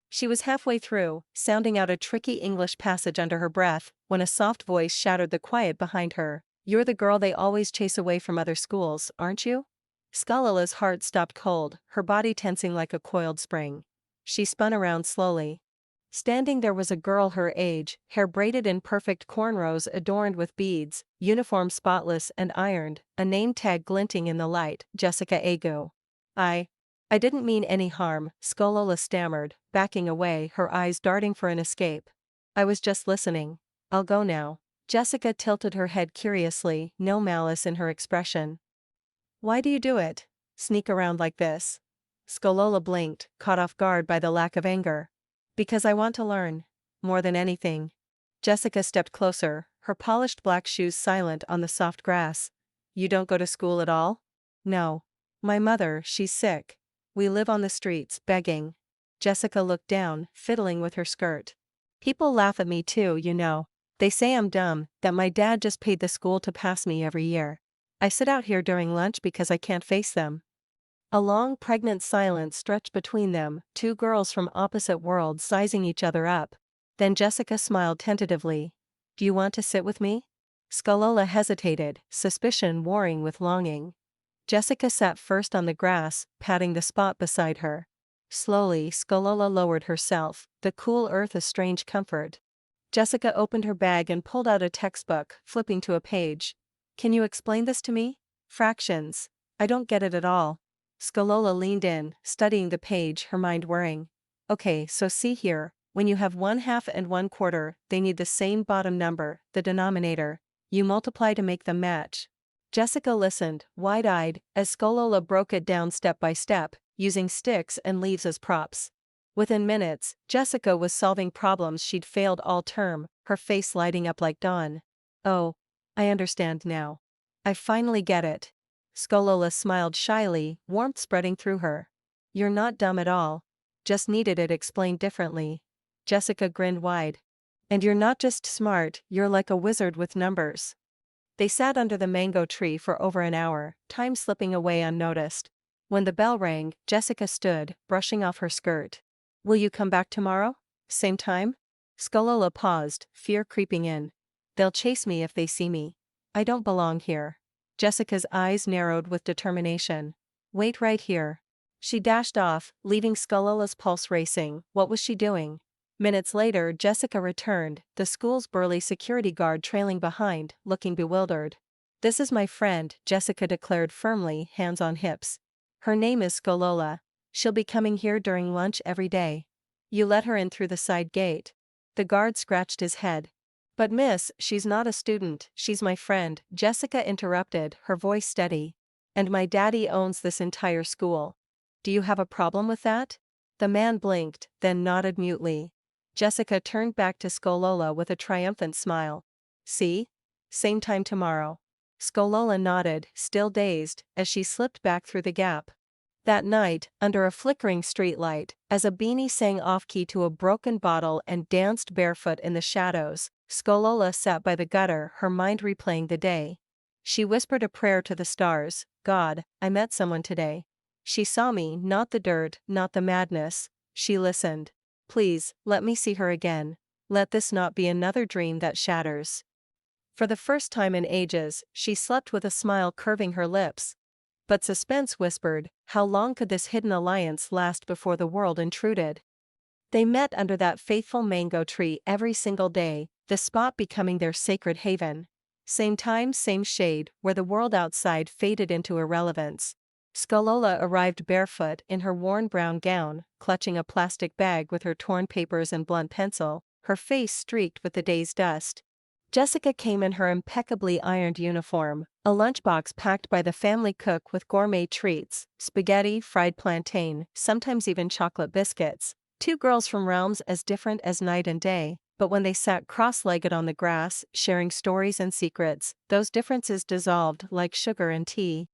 She was halfway through, sounding out a tricky English passage under her breath, when a soft voice shattered the quiet behind her. "You're the girl they always chase away from other schools, aren't you?" Skalala's heart stopped cold, her body tensing like a coiled spring. She spun around slowly. Standing there was a girl her age, hair braided in perfect cornrows adorned with beads, uniform spotless and ironed, a name tag glinting in the light, Jessica Agu. I didn't mean any harm, Skalala stammered, backing away, her eyes darting for an escape. "I was just listening. I'll go now." Jessica tilted her head curiously, no malice in her expression. "Why do you do it? Sneak around like this?" Skalala blinked, caught off guard by the lack of anger. "Because I want to learn. More than anything." Jessica stepped closer, her polished black shoes silent on the soft grass. "You don't go to school at all?" "No. My mother, she's sick. We live on the streets, begging." Jessica looked down, fiddling with her skirt. "People laugh at me too, you know. They say I'm dumb, that my dad just paid the school to pass me every year. I sit out here during lunch because I can't face them." A long pregnant silence stretched between them, two girls from opposite worlds sizing each other up. Then Jessica smiled tentatively. "Do you want to sit with me?" Skalala hesitated, suspicion warring with longing. Jessica sat first on the grass, patting the spot beside her. Slowly, Skalala lowered herself, the cool earth a strange comfort. Jessica opened her bag and pulled out a textbook, flipping to a page. "Can you explain this to me? Fractions. I don't get it at all." Skalala leaned in, studying the page, her mind whirring. "Okay, so see here, when you have 1/2 and 1/4, they need the same bottom number, the denominator. You multiply to make them match." Jessica listened, wide-eyed, as Skalala broke it down step by step, using sticks and leaves as props. Within minutes, Jessica was solving problems she'd failed all term, her face lighting up like dawn. "Oh, I understand now. I finally get it." Skalala smiled shyly, warmth spreading through her. "You're not dumb at all. Just needed it explained differently." Jessica grinned wide. "And you're not just smart, you're like a wizard with numbers." They sat under the mango tree for over an hour, time slipping away unnoticed. When the bell rang, Jessica stood, brushing off her skirt. "Will you come back tomorrow? Same time?" Skalala paused, fear creeping in. "They'll chase me if they see me. I don't belong here." Jessica's eyes narrowed with determination. "Wait right here." She dashed off, leaving Skalala's pulse racing. What was she doing? Minutes later, Jessica returned, the school's burly security guard trailing behind, looking bewildered. "This is my friend," Jessica declared firmly, hands on hips. "Her name is Skalala. She'll be coming here during lunch every day." "You let her in through the side gate." The guard scratched his head. "But miss, she's not a student, she's my friend," Jessica interrupted, her voice steady. "And my daddy owns this entire school." "Do you have a problem with that?" The man blinked, then nodded mutely. Jessica turned back to Skalala with a triumphant smile. "See? Same time tomorrow." Skalala nodded, still dazed, as she slipped back through the gap. That night, under a flickering streetlight, as a beanie sang off-key to a broken bottle and danced barefoot in the shadows, Skalala sat by the gutter, her mind replaying the day. She whispered a prayer to the stars. "God, I met someone today. She saw me, not the dirt, not the madness. She listened. Please, let me see her again. Let this not be another dream that shatters." For the first time in ages, she slept with a smile curving her lips. But suspense whispered, how long could this hidden alliance last before the world intruded? They met under that faithful mango tree every single day, the spot becoming their sacred haven. Same time, same shade, where the world outside faded into irrelevance. Skalala arrived barefoot in her worn brown gown, clutching a plastic bag with her torn papers and blunt pencil, her face streaked with the day's dust. Jessica came in her impeccably ironed uniform, a lunchbox packed by the family cook with gourmet treats, spaghetti, fried plantain, sometimes even chocolate biscuits. Two girls from realms as different as night and day, but when they sat cross-legged on the grass, sharing stories and secrets, those differences dissolved like sugar and tea.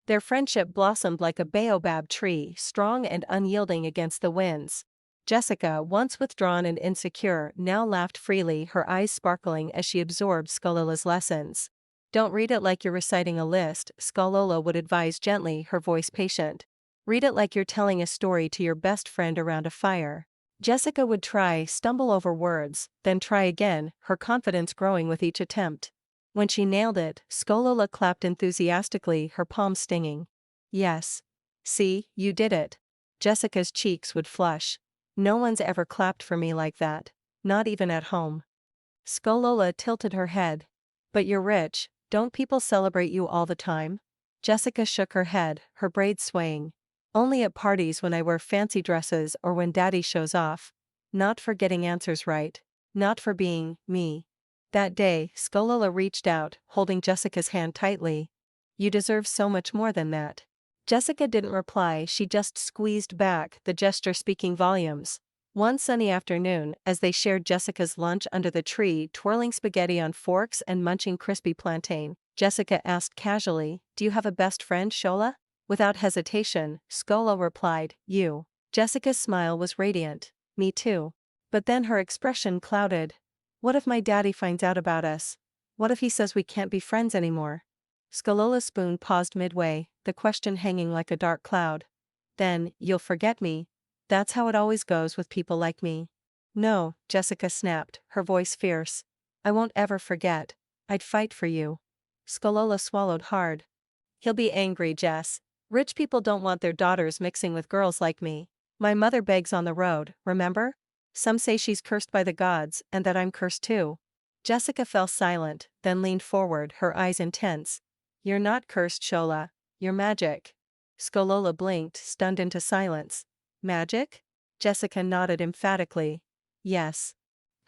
Their friendship blossomed like a baobab tree, strong and unyielding against the winds. Jessica, once withdrawn and insecure, now laughed freely, her eyes sparkling as she absorbed Skalala's lessons. "Don't read it like you're reciting a list," Skalala would advise gently, her voice patient. "Read it like you're telling a story to your best friend around a fire." Jessica would try, stumble over words, then try again, her confidence growing with each attempt. When she nailed it, Skolola clapped enthusiastically, her palms stinging. Yes. See, you did it. Jessica's cheeks would flush. No one's ever clapped for me like that. Not even at home. Skolola tilted her head. But you're rich, don't people celebrate you all the time? Jessica shook her head, her braids swaying. Only at parties when I wear fancy dresses or when daddy shows off. Not for getting answers right. Not for being me. That day, Skolola reached out, holding Jessica's hand tightly. You deserve so much more than that. Jessica didn't reply, she just squeezed back, the gesture speaking volumes. One sunny afternoon, as they shared Jessica's lunch under the tree, twirling spaghetti on forks and munching crispy plantain, Jessica asked casually, "Do you have a best friend, Shola?" Without hesitation, Skola replied, "You." Jessica's smile was radiant. "Me too." But then her expression clouded. "What if my daddy finds out about us? What if he says we can't be friends anymore?" Skolola's spoon paused midway, the question hanging like a dark cloud. "Then, you'll forget me. That's how it always goes with people like me." "No," Jessica snapped, her voice fierce. "I won't ever forget. I'd fight for you." Skolola swallowed hard. "He'll be angry, Jess. Rich people don't want their daughters mixing with girls like me. My mother begs on the road, remember? Some say she's cursed by the gods, and that I'm cursed too." Jessica fell silent, then leaned forward, her eyes intense. "You're not cursed, Shola. You're magic." Skolola blinked, stunned into silence. "Magic?" Jessica nodded emphatically. "Yes.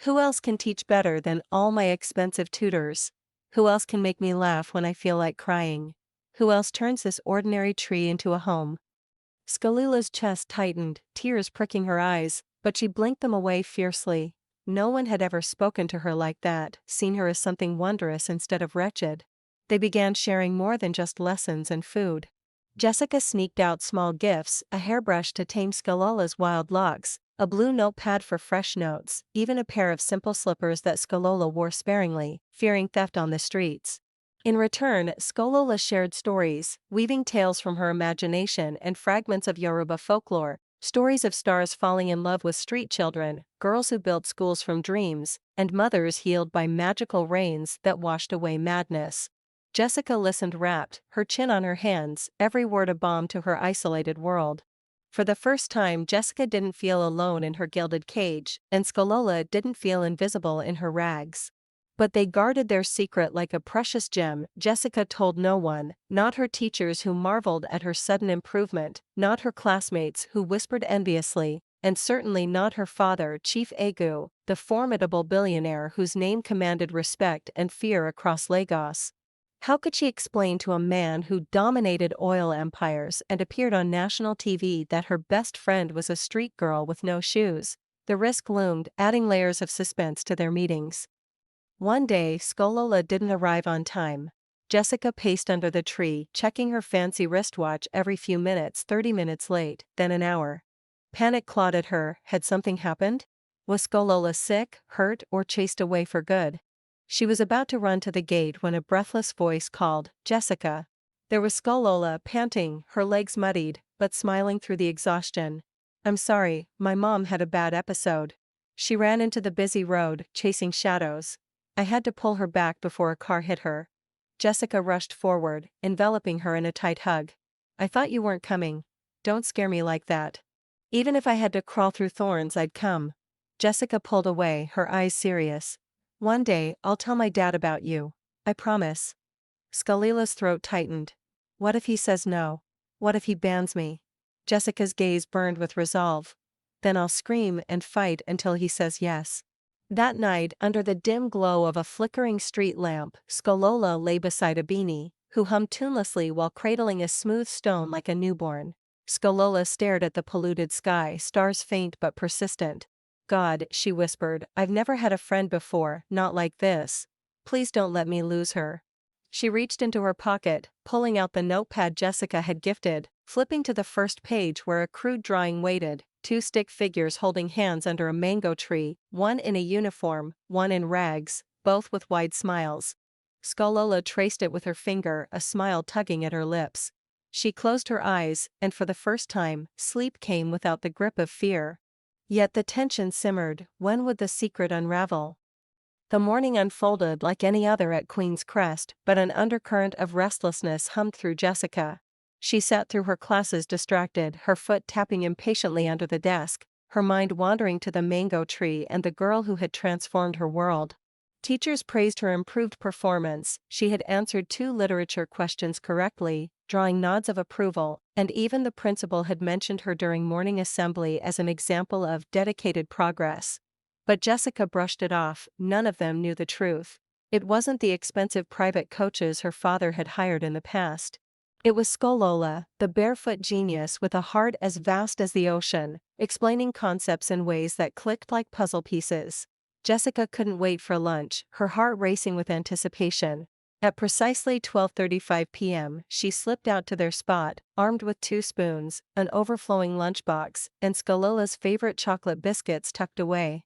Who else can teach better than all my expensive tutors? Who else can make me laugh when I feel like crying? Who else turns this ordinary tree into a home?" Skolola's chest tightened, tears pricking her eyes, but she blinked them away fiercely. No one had ever spoken to her like that, seen her as something wondrous instead of wretched. They began sharing more than just lessons and food. Jessica sneaked out small gifts, a hairbrush to tame Skolola's wild locks, a blue notepad for fresh notes, even a pair of simple slippers that Skolola wore sparingly, fearing theft on the streets. In return, Skolola shared stories, weaving tales from her imagination and fragments of Yoruba folklore, stories of stars falling in love with street children, girls who built schools from dreams, and mothers healed by magical rains that washed away madness. Jessica listened rapt, her chin on her hands, every word a balm to her isolated world. For the first time, Jessica didn't feel alone in her gilded cage, and Skolola didn't feel invisible in her rags. But they guarded their secret like a precious gem. Jessica told no one, not her teachers who marveled at her sudden improvement, not her classmates who whispered enviously, and certainly not her father, Chief Egu, the formidable billionaire whose name commanded respect and fear across Lagos. How could she explain to a man who dominated oil empires and appeared on national TV that her best friend was a street girl with no shoes? The risk loomed, adding layers of suspense to their meetings. One day, Skolola didn't arrive on time. Jessica paced under the tree, checking her fancy wristwatch every few minutes, 30 minutes late, then an hour. Panic clawed at her. Had something happened? Was Skolola sick, hurt, or chased away for good? She was about to run to the gate when a breathless voice called, "Jessica." There was Skolola, panting, her legs muddied, but smiling through the exhaustion. "I'm sorry, my mom had a bad episode." She ran into the busy road, chasing shadows. "I had to pull her back before a car hit her." Jessica rushed forward, enveloping her in a tight hug. "I thought you weren't coming. Don't scare me like that." "Even if I had to crawl through thorns, I'd come." Jessica pulled away, her eyes serious. "One day, I'll tell my dad about you. I promise." Skalola's throat tightened. What if he says no? What if he bans me? Jessica's gaze burned with resolve. Then I'll scream and fight until he says yes. That night, under the dim glow of a flickering street lamp, Skolola lay beside a beanie, who hummed tunelessly while cradling a smooth stone like a newborn. Skolola stared at the polluted sky, stars faint but persistent. "God," she whispered, "I've never had a friend before, not like this. Please don't let me lose her." She reached into her pocket, pulling out the notepad Jessica had gifted, flipping to the first page where a crude drawing waited, two stick figures holding hands under a mango tree, one in a uniform, one in rags, both with wide smiles. Skolola traced it with her finger, a smile tugging at her lips. She closed her eyes, and for the first time, sleep came without the grip of fear. Yet the tension simmered. When would the secret unravel? The morning unfolded like any other at Queen's Crest, but an undercurrent of restlessness hummed through Jessica. She sat through her classes distracted, her foot tapping impatiently under the desk, her mind wandering to the mango tree and the girl who had transformed her world. Teachers praised her improved performance, she had answered 2 literature questions correctly, drawing nods of approval, and even the principal had mentioned her during morning assembly as an example of dedicated progress. But Jessica brushed it off. None of them knew the truth. It wasn't the expensive private coaches her father had hired in the past. It was Skolola, the barefoot genius with a heart as vast as the ocean, explaining concepts in ways that clicked like puzzle pieces. Jessica couldn't wait for lunch, her heart racing with anticipation. At precisely 12:35 p.m., she slipped out to their spot, armed with 2 spoons, an overflowing lunchbox, and Skolola's favorite chocolate biscuits tucked away.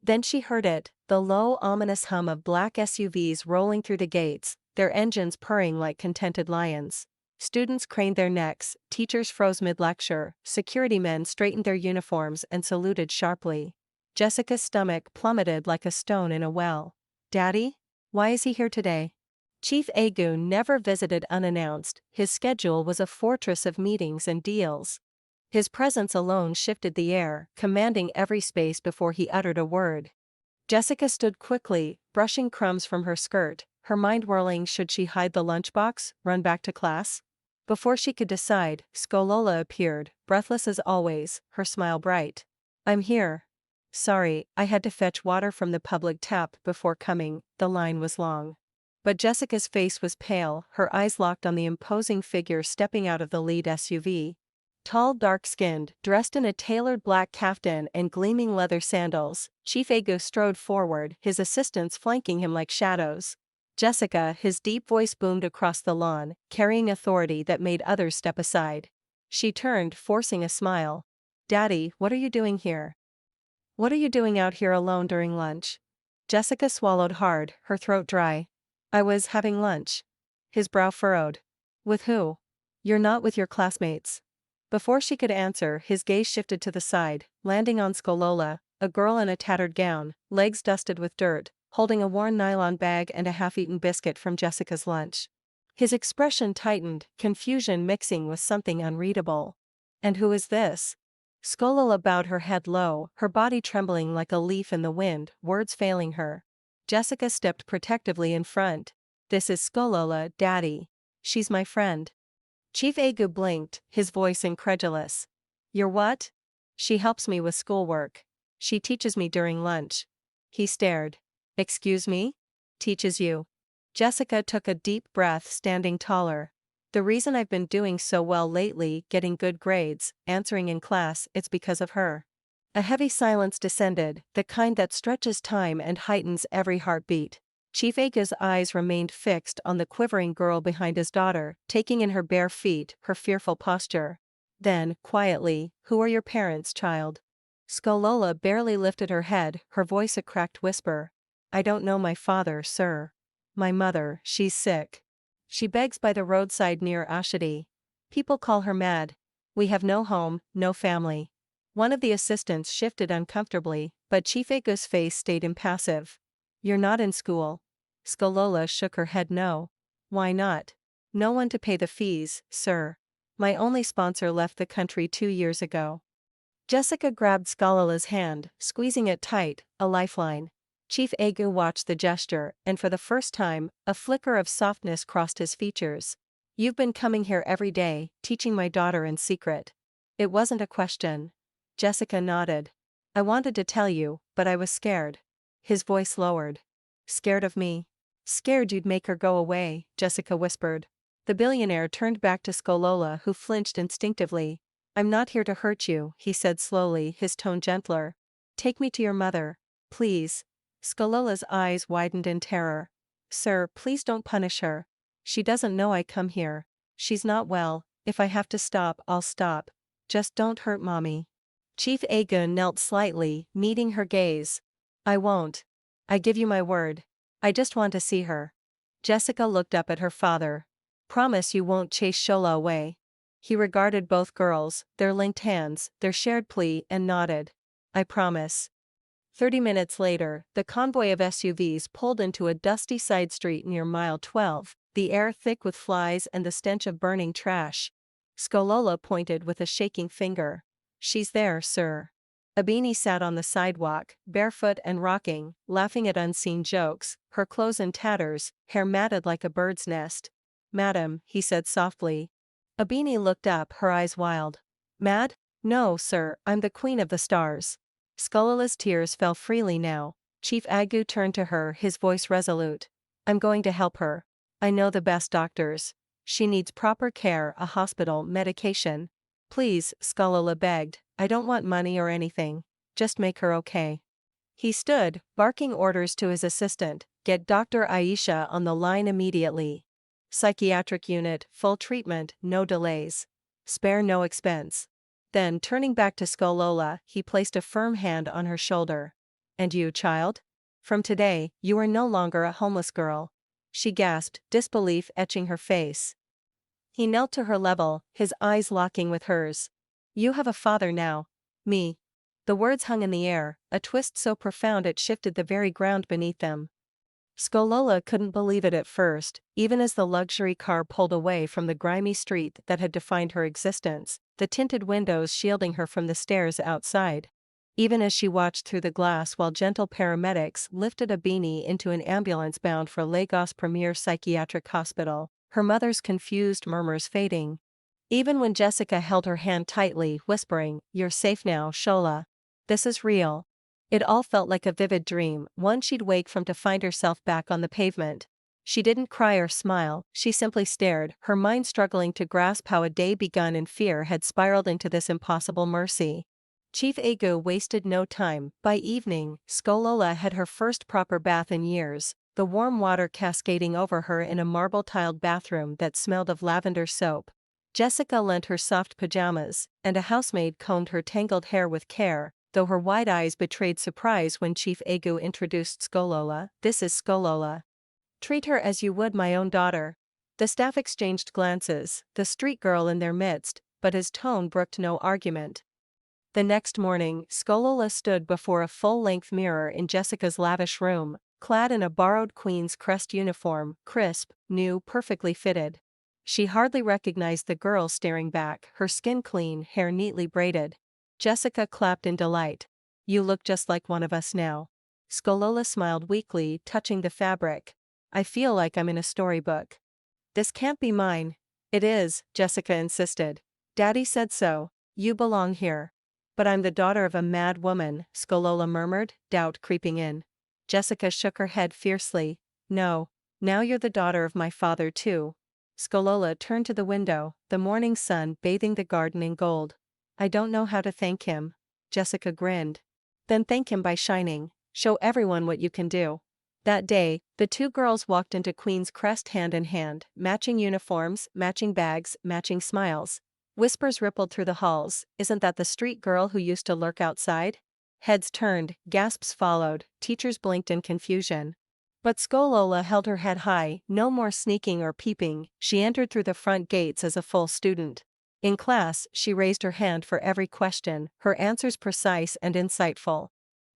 Then she heard it, the low, ominous hum of black SUVs rolling through the gates, their engines purring like contented lions. Students craned their necks, teachers froze mid-lecture, security men straightened their uniforms and saluted sharply. Jessica's stomach plummeted like a stone in a well. "Daddy? Why is he here today?" Chief Agu never visited unannounced, his schedule was a fortress of meetings and deals. His presence alone shifted the air, commanding every space before he uttered a word. Jessica stood quickly, brushing crumbs from her skirt, her mind whirling. Should she hide the lunchbox, run back to class? Before she could decide, Skolola appeared, breathless as always, her smile bright. "I'm here." "Sorry, I had to fetch water from the public tap before coming." The line was long. But Jessica's face was pale, her eyes locked on the imposing figure stepping out of the lead SUV. Tall, dark-skinned, dressed in a tailored black kaftan and gleaming leather sandals, Chief Agu strode forward, his assistants flanking him like shadows. "Jessica," his deep voice boomed across the lawn, carrying authority that made others step aside. She turned, forcing a smile. "Daddy, what are you doing here? What are you doing out here alone during lunch?" Jessica swallowed hard, her throat dry. "I was having lunch." His brow furrowed. "With who?" "You're not with your classmates." Before she could answer, his gaze shifted to the side, landing on Skolola, a girl in a tattered gown, legs dusted with dirt, holding a worn nylon bag and a half-eaten biscuit from Jessica's lunch. His expression tightened, confusion mixing with something unreadable. "And who is this?" Skolola bowed her head low, her body trembling like a leaf in the wind, words failing her. Jessica stepped protectively in front. "This is Skolola, Daddy. She's my friend." Chief Agu blinked, his voice incredulous. "You're what?" "She helps me with schoolwork. She teaches me during lunch." He stared. "Excuse me?" "Teaches you." Jessica took a deep breath, standing taller. "The reason I've been doing so well lately, getting good grades, answering in class, it's because of her." A heavy silence descended, the kind that stretches time and heightens every heartbeat. Chief Agu's eyes remained fixed on the quivering girl behind his daughter, taking in her bare feet, her fearful posture. Then, quietly, "Who are your parents, child?" Skolola barely lifted her head, her voice a cracked whisper. "I don't know my father, sir. My mother, she's sick. She begs by the roadside near Ashadi. People call her mad. We have no home, no family." One of the assistants shifted uncomfortably, but Chief Agu's face stayed impassive. "You're not in school?" Skolola shook her head. "No." "Why not?" "No one to pay the fees, sir. My only sponsor left the country 2 years ago." Jessica grabbed Skolola's hand, squeezing it tight, a lifeline. Chief Agu watched the gesture, and for the first time, a flicker of softness crossed his features. "You've been coming here every day, teaching my daughter in secret." It wasn't a question. Jessica nodded. "I wanted to tell you, but I was scared." His voice lowered. "Scared of me?" "Scared you'd make her go away," Jessica whispered. The billionaire turned back to Skolola, who flinched instinctively. "I'm not here to hurt you," he said slowly, his tone gentler. "Take me to your mother. Please." Skolola's eyes widened in terror. "Sir, please don't punish her. She doesn't know I come here. She's not well. If I have to stop, I'll stop. Just don't hurt Mommy." Chief Agu knelt slightly, meeting her gaze. "I won't. I give you my word. I just want to see her." Jessica looked up at her father. "Promise you won't chase Shola away." He regarded both girls, their linked hands, their shared plea, and nodded. I promise. 30 minutes later, the convoy of SUVs pulled into a dusty side street near mile 12, the air thick with flies and the stench of burning trash. Skololo pointed with a shaking finger. She's there, sir. Abini sat on the sidewalk, barefoot and rocking, laughing at unseen jokes, her clothes in tatters, hair matted like a bird's nest. Madam, he said softly. Abini looked up, her eyes wild. Mad? No, sir, I'm the queen of the stars. Skolola's tears fell freely now. Chief Agu turned to her, his voice resolute. I'm going to help her. I know the best doctors. She needs proper care, a hospital, medication. Please, Skolola begged, I don't want money or anything. Just make her okay. He stood, barking orders to his assistant, get Dr. Aisha on the line immediately. Psychiatric unit, full treatment, no delays. Spare no expense. Then, turning back to Skolola, he placed a firm hand on her shoulder. And you, child? From today, you are no longer a homeless girl. She gasped, disbelief etching her face. He knelt to her level, his eyes locking with hers. You have a father now. Me. The words hung in the air, a twist so profound it shifted the very ground beneath them. Skolola couldn't believe it at first, even as the luxury car pulled away from the grimy street that had defined her existence, the tinted windows shielding her from the stairs outside. Even as she watched through the glass while gentle paramedics lifted Abini into an ambulance bound for Lagos Premier Psychiatric Hospital, her mother's confused murmurs fading. Even when Jessica held her hand tightly, whispering, "You're safe now, Shola. This is real." It all felt like a vivid dream, one she'd wake from to find herself back on the pavement. She didn't cry or smile, she simply stared, her mind struggling to grasp how a day begun in fear had spiraled into this impossible mercy. Chief Agu wasted no time. By evening, Skolola had her first proper bath in years, the warm water cascading over her in a marble-tiled bathroom that smelled of lavender soap. Jessica lent her soft pajamas, and a housemaid combed her tangled hair with care, though her wide eyes betrayed surprise when Chief Agu introduced Skolola. This is Skolola. Treat her as you would my own daughter. The staff exchanged glances, the street girl in their midst, but his tone brooked no argument. The next morning, Skolola stood before a full-length mirror in Jessica's lavish room, clad in a borrowed Queen's Crest uniform, crisp, new, perfectly fitted. She hardly recognized the girl staring back, her skin clean, hair neatly braided. Jessica clapped in delight. You look just like one of us now. Skolola smiled weakly, touching the fabric. I feel like I'm in a storybook. This can't be mine. It is, Jessica insisted. Daddy said so. You belong here. But I'm the daughter of a mad woman, Skolola murmured, doubt creeping in. Jessica shook her head fiercely. No. Now you're the daughter of my father too. Skolola turned to the window, the morning sun bathing the garden in gold. I don't know how to thank him. Jessica grinned. Then thank him by shining. Show everyone what you can do. That day, the two girls walked into Queen's Crest hand in hand, matching uniforms, matching bags, matching smiles. Whispers rippled through the halls, isn't that the street girl who used to lurk outside? Heads turned, gasps followed, teachers blinked in confusion. But Skolola held her head high, no more sneaking or peeping, she entered through the front gates as a full student. In class, she raised her hand for every question, her answers precise and insightful.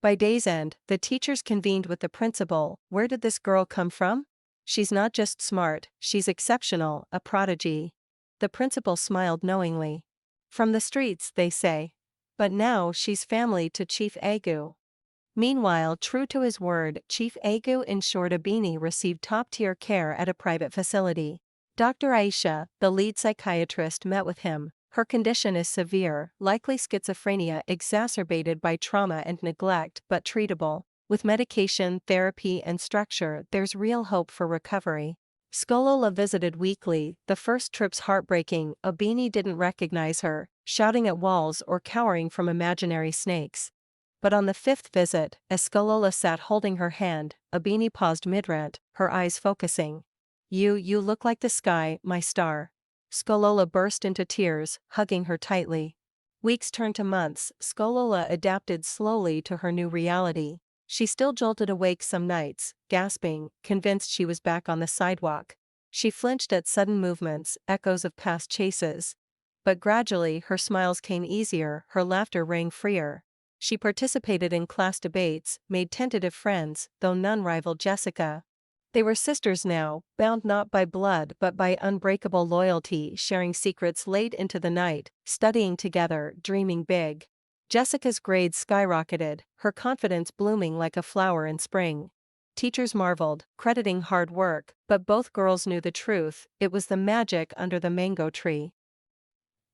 By day's end, the teachers convened with the principal. Where did this girl come from? She's not just smart, she's exceptional, a prodigy. The principal smiled knowingly. From the streets, they say. But now she's family to Chief Agu. Meanwhile, true to his word, Chief Agu ensured Abini received top-tier care at a private facility. Dr. Aisha, the lead psychiatrist, met with him. Her condition is severe, likely schizophrenia exacerbated by trauma and neglect, but treatable. With medication, therapy, and structure, there's real hope for recovery. Skolola visited weekly, the first trips heartbreaking. Abini didn't recognize her, shouting at walls or cowering from imaginary snakes. But on the fifth visit, as Skolola sat holding her hand, Abini paused mid-rant, her eyes focusing. You look like the sky, my star. Skolola burst into tears, hugging her tightly. Weeks turned to months. Skolola adapted slowly to her new reality. She still jolted awake some nights, gasping, convinced she was back on the sidewalk. She flinched at sudden movements, echoes of past chases. But gradually her smiles came easier, her laughter rang freer. She participated in class debates, made tentative friends, though none rivaled Jessica. They were sisters now, bound not by blood but by unbreakable loyalty, sharing secrets late into the night, studying together, dreaming big. Jessica's grades skyrocketed, her confidence blooming like a flower in spring. Teachers marveled, crediting hard work, but both girls knew the truth: it was the magic under the mango tree.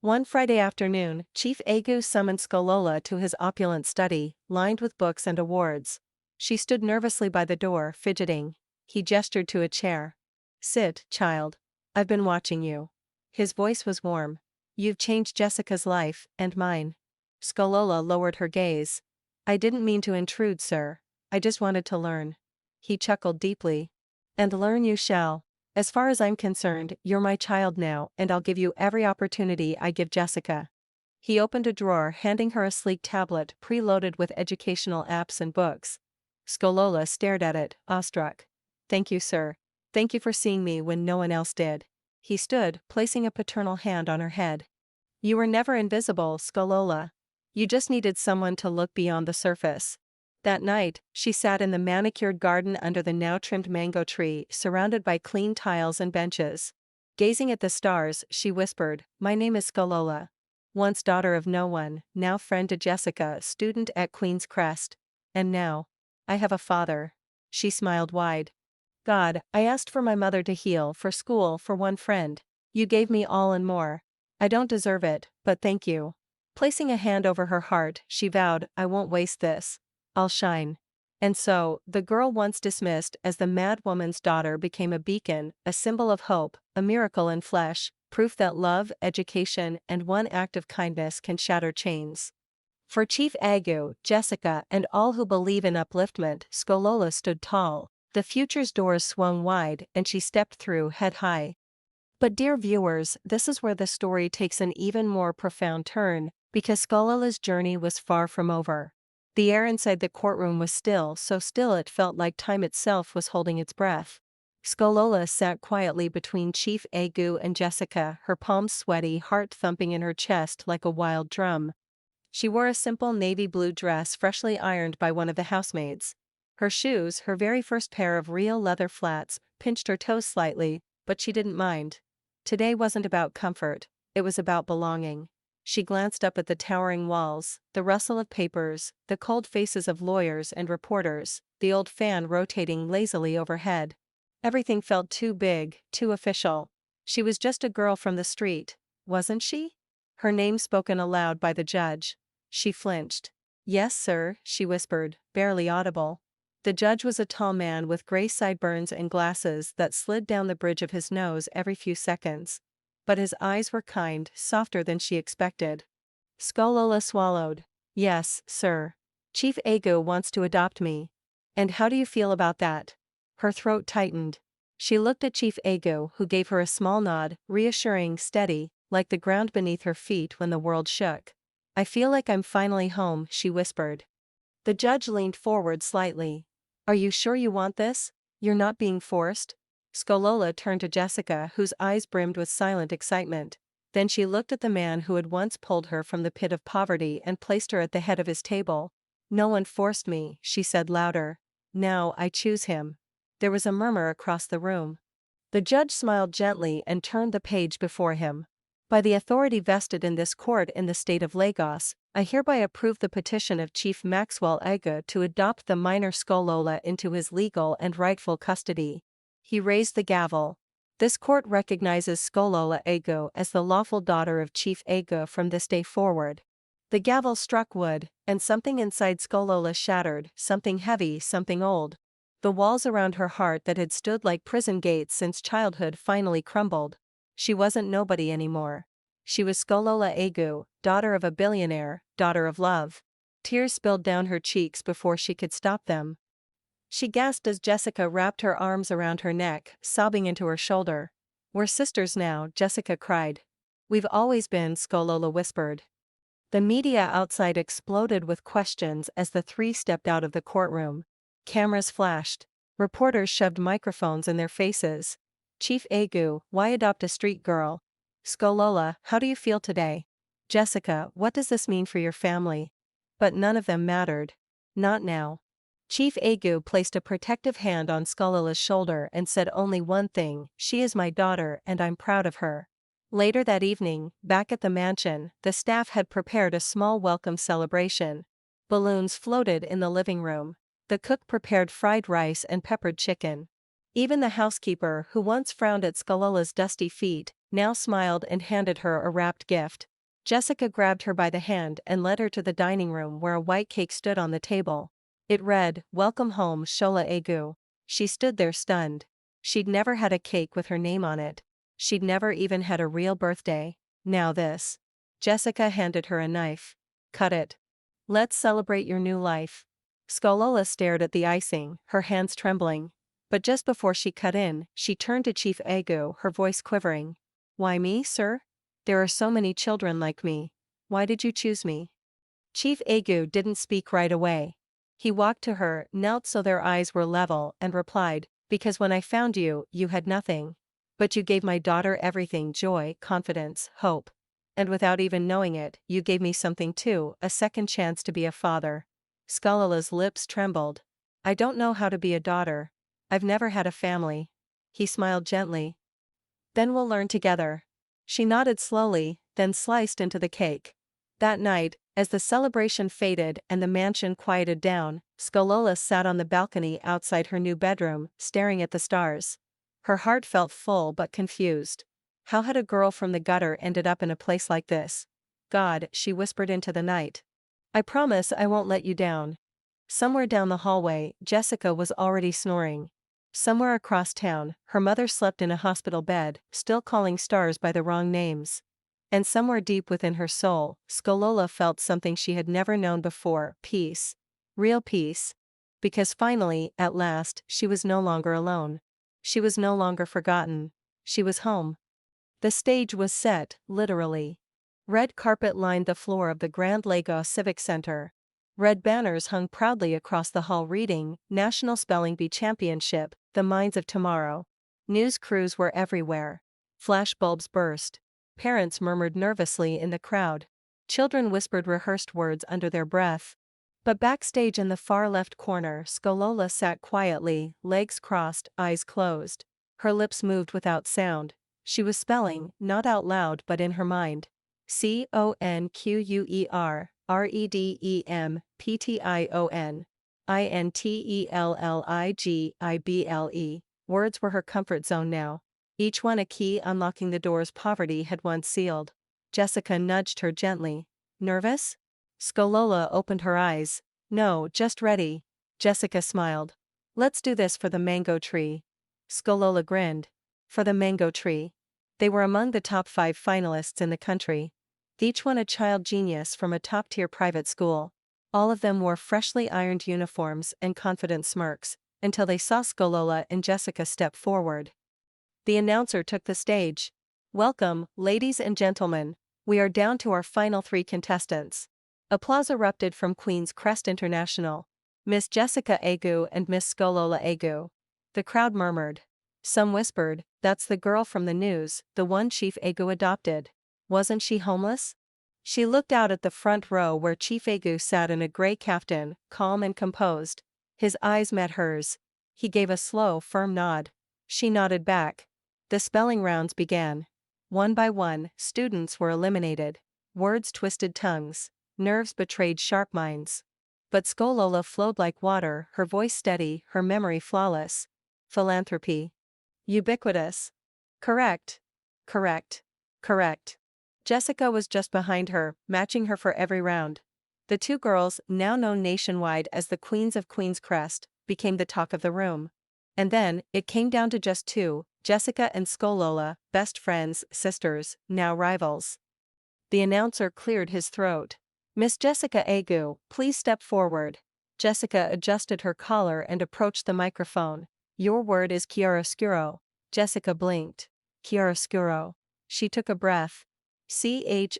One Friday afternoon, Chief Agu summoned Skolola to his opulent study, lined with books and awards. She stood nervously by the door, fidgeting. He gestured to a chair. "Sit, child. I've been watching you." His voice was warm. "You've changed Jessica's life, and mine." Skolola lowered her gaze. "I didn't mean to intrude, sir. I just wanted to learn." He chuckled deeply. "And learn you shall. As far as I'm concerned, you're my child now, and I'll give you every opportunity I give Jessica." He opened a drawer, handing her a sleek tablet preloaded with educational apps and books. Skolola stared at it, awestruck. "Thank you, sir. Thank you for seeing me when no one else did." He stood, placing a paternal hand on her head. "You were never invisible, Skolola. You just needed someone to look beyond the surface." That night, she sat in the manicured garden under the now-trimmed mango tree, surrounded by clean tiles and benches. Gazing at the stars, she whispered, "My name is Skolola. Once daughter of no one, now friend to Jessica, student at Queen's Crest. And now, I have a father." She smiled wide. "God, I asked for my mother to heal, for school, for one friend. You gave me all and more. I don't deserve it, but thank you." Placing a hand over her heart, she vowed, "I won't waste this. I'll shine." And so, the girl once dismissed as the mad woman's daughter became a beacon, a symbol of hope, a miracle in flesh, proof that love, education, and one act of kindness can shatter chains. For Chief Agu, Jessica, and all who believe in upliftment, Skolola stood tall. The future's doors swung wide, and she stepped through head high. But dear viewers, this is where the story takes an even more profound turn, because Skolola's journey was far from over. The air inside the courtroom was still, so still it felt like time itself was holding its breath. Skolola sat quietly between Chief Agu and Jessica, her palms sweaty, heart thumping in her chest like a wild drum. She wore a simple navy blue dress freshly ironed by one of the housemaids. Her shoes, her very first pair of real leather flats, pinched her toes slightly, but she didn't mind. Today wasn't about comfort, it was about belonging. She glanced up at the towering walls, the rustle of papers, the cold faces of lawyers and reporters, the old fan rotating lazily overhead. Everything felt too big, too official. She was just a girl from the street, wasn't she? Her name spoken aloud by the judge. She flinched. "Yes, sir," she whispered, barely audible. The judge was a tall man with gray sideburns and glasses that slid down the bridge of his nose every few seconds. But his eyes were kind, softer than she expected. Skolola swallowed. "Yes, sir. Chief Agu wants to adopt me. And how do you feel about that?" Her throat tightened. She looked at Chief Agu, who gave her a small nod, reassuring, steady, like the ground beneath her feet when the world shook. "I feel like I'm finally home," she whispered. The judge leaned forward slightly. "Are you sure you want this? You're not being forced?" Skolola turned to Jessica, whose eyes brimmed with silent excitement. Then she looked at the man who had once pulled her from the pit of poverty and placed her at the head of his table. "No one forced me," she said louder. "Now I choose him." There was a murmur across the room. The judge smiled gently and turned the page before him. "By the authority vested in this court in the state of Lagos, I hereby approve the petition of Chief Maxwell Agu to adopt the minor Skolola into his legal and rightful custody." He raised the gavel. "This court recognizes Skolola Agu as the lawful daughter of Chief Agu from this day forward." The gavel struck wood, and something inside Skolola shattered, something heavy, something old. The walls around her heart that had stood like prison gates since childhood finally crumbled. She wasn't nobody anymore. She was Skolola Agu, daughter of a billionaire, daughter of love. Tears spilled down her cheeks before she could stop them. She gasped as Jessica wrapped her arms around her neck, sobbing into her shoulder. "We're sisters now," Jessica cried. "We've always been," Skolola whispered. The media outside exploded with questions as the three stepped out of the courtroom. Cameras flashed. Reporters shoved microphones in their faces. "Chief Agu, why adopt a street girl?" "Skolola, how do you feel today?" "Jessica, what does this mean for your family?" But none of them mattered. Not now. Chief Agu placed a protective hand on Skolola's shoulder and said only one thing: "She is my daughter and I'm proud of her." Later that evening, back at the mansion, the staff had prepared a small welcome celebration. Balloons floated in the living room. The cook prepared fried rice and peppered chicken. Even the housekeeper, who once frowned at Skolola's dusty feet, now smiled and handed her a wrapped gift. Jessica grabbed her by the hand and led her to the dining room where a white cake stood on the table. It read, "Welcome home, Shola Egu." She stood there stunned. She'd never had a cake with her name on it. She'd never even had a real birthday. Now this. Jessica handed her a knife. "Cut it. Let's celebrate your new life." Skolola stared at the icing, her hands trembling. But just before she cut in, she turned to Chief Agu, her voice quivering. "Why me, sir? There are so many children like me. Why did you choose me?" Chief Agu didn't speak right away. He walked to her, knelt so their eyes were level, and replied, "Because when I found you, you had nothing. But you gave my daughter everything: joy, confidence, hope. And without even knowing it, you gave me something too, a second chance to be a father." Skolola's lips trembled. "I don't know how to be a daughter. I've never had a family." He smiled gently. "Then we'll learn together." She nodded slowly, then sliced into the cake. That night, as the celebration faded and the mansion quieted down, Skolola sat on the balcony outside her new bedroom, staring at the stars. Her heart felt full but confused. How had a girl from the gutter ended up in a place like this? "God," she whispered into the night. "I promise I won't let you down." Somewhere down the hallway, Jessica was already snoring. Somewhere across town, her mother slept in a hospital bed, still calling stars by the wrong names. And somewhere deep within her soul, Skolola felt something she had never known before: peace. Real peace. Because finally, at last, she was no longer alone. She was no longer forgotten. She was home. The stage was set, literally. Red carpet lined the floor of the Grand Lagos Civic Center. Red banners hung proudly across the hall reading, "National Spelling Bee Championship, the minds of tomorrow." News crews were everywhere. Flashbulbs burst. Parents murmured nervously in the crowd. Children whispered rehearsed words under their breath. But backstage in the far left corner, Skolola sat quietly, legs crossed, eyes closed. Her lips moved without sound. She was spelling, not out loud but in her mind. CONQUERREDEMPTION, Words were her comfort zone now. Each one a key unlocking the doors poverty had once sealed. Jessica nudged her gently. "Nervous?" Skolola opened her eyes. "No, just ready." Jessica smiled. "Let's do this for the mango tree." Skolola grinned. For the mango tree. They were among the top 5 finalists in the country. Each one a child genius from a top-tier private school. All of them wore freshly ironed uniforms and confident smirks, until they saw Skolola and Jessica step forward. The announcer took the stage. "Welcome, ladies and gentlemen. We are down to our final 3 contestants." Applause erupted from Queen's Crest International. Miss Jessica Agu and Miss Skolola Agu. The crowd murmured. Some whispered, "That's the girl from the news, the one Chief Agu adopted. Wasn't she homeless?" She looked out at the front row where Chief Agu sat in a gray kaftan, calm and composed. His eyes met hers. He gave a slow, firm nod. She nodded back. The spelling rounds began. One by one, students were eliminated. Words twisted tongues. Nerves betrayed sharp minds. But Skolola flowed like water, her voice steady, her memory flawless. Philanthropy. Ubiquitous. Correct. Correct. Correct. Jessica was just behind her, matching her for every round. The 2 girls, now known nationwide as the Queens of Queen's Crest, became the talk of the room. And then, it came down to just 2, Jessica and Skolola, best friends, sisters, now rivals. The announcer cleared his throat. "Miss Jessica Agu, please step forward." Jessica adjusted her collar and approached the microphone. "Your word is chiaroscuro." Jessica blinked. Chiaroscuro. She took a breath. CHIAROSCUREO.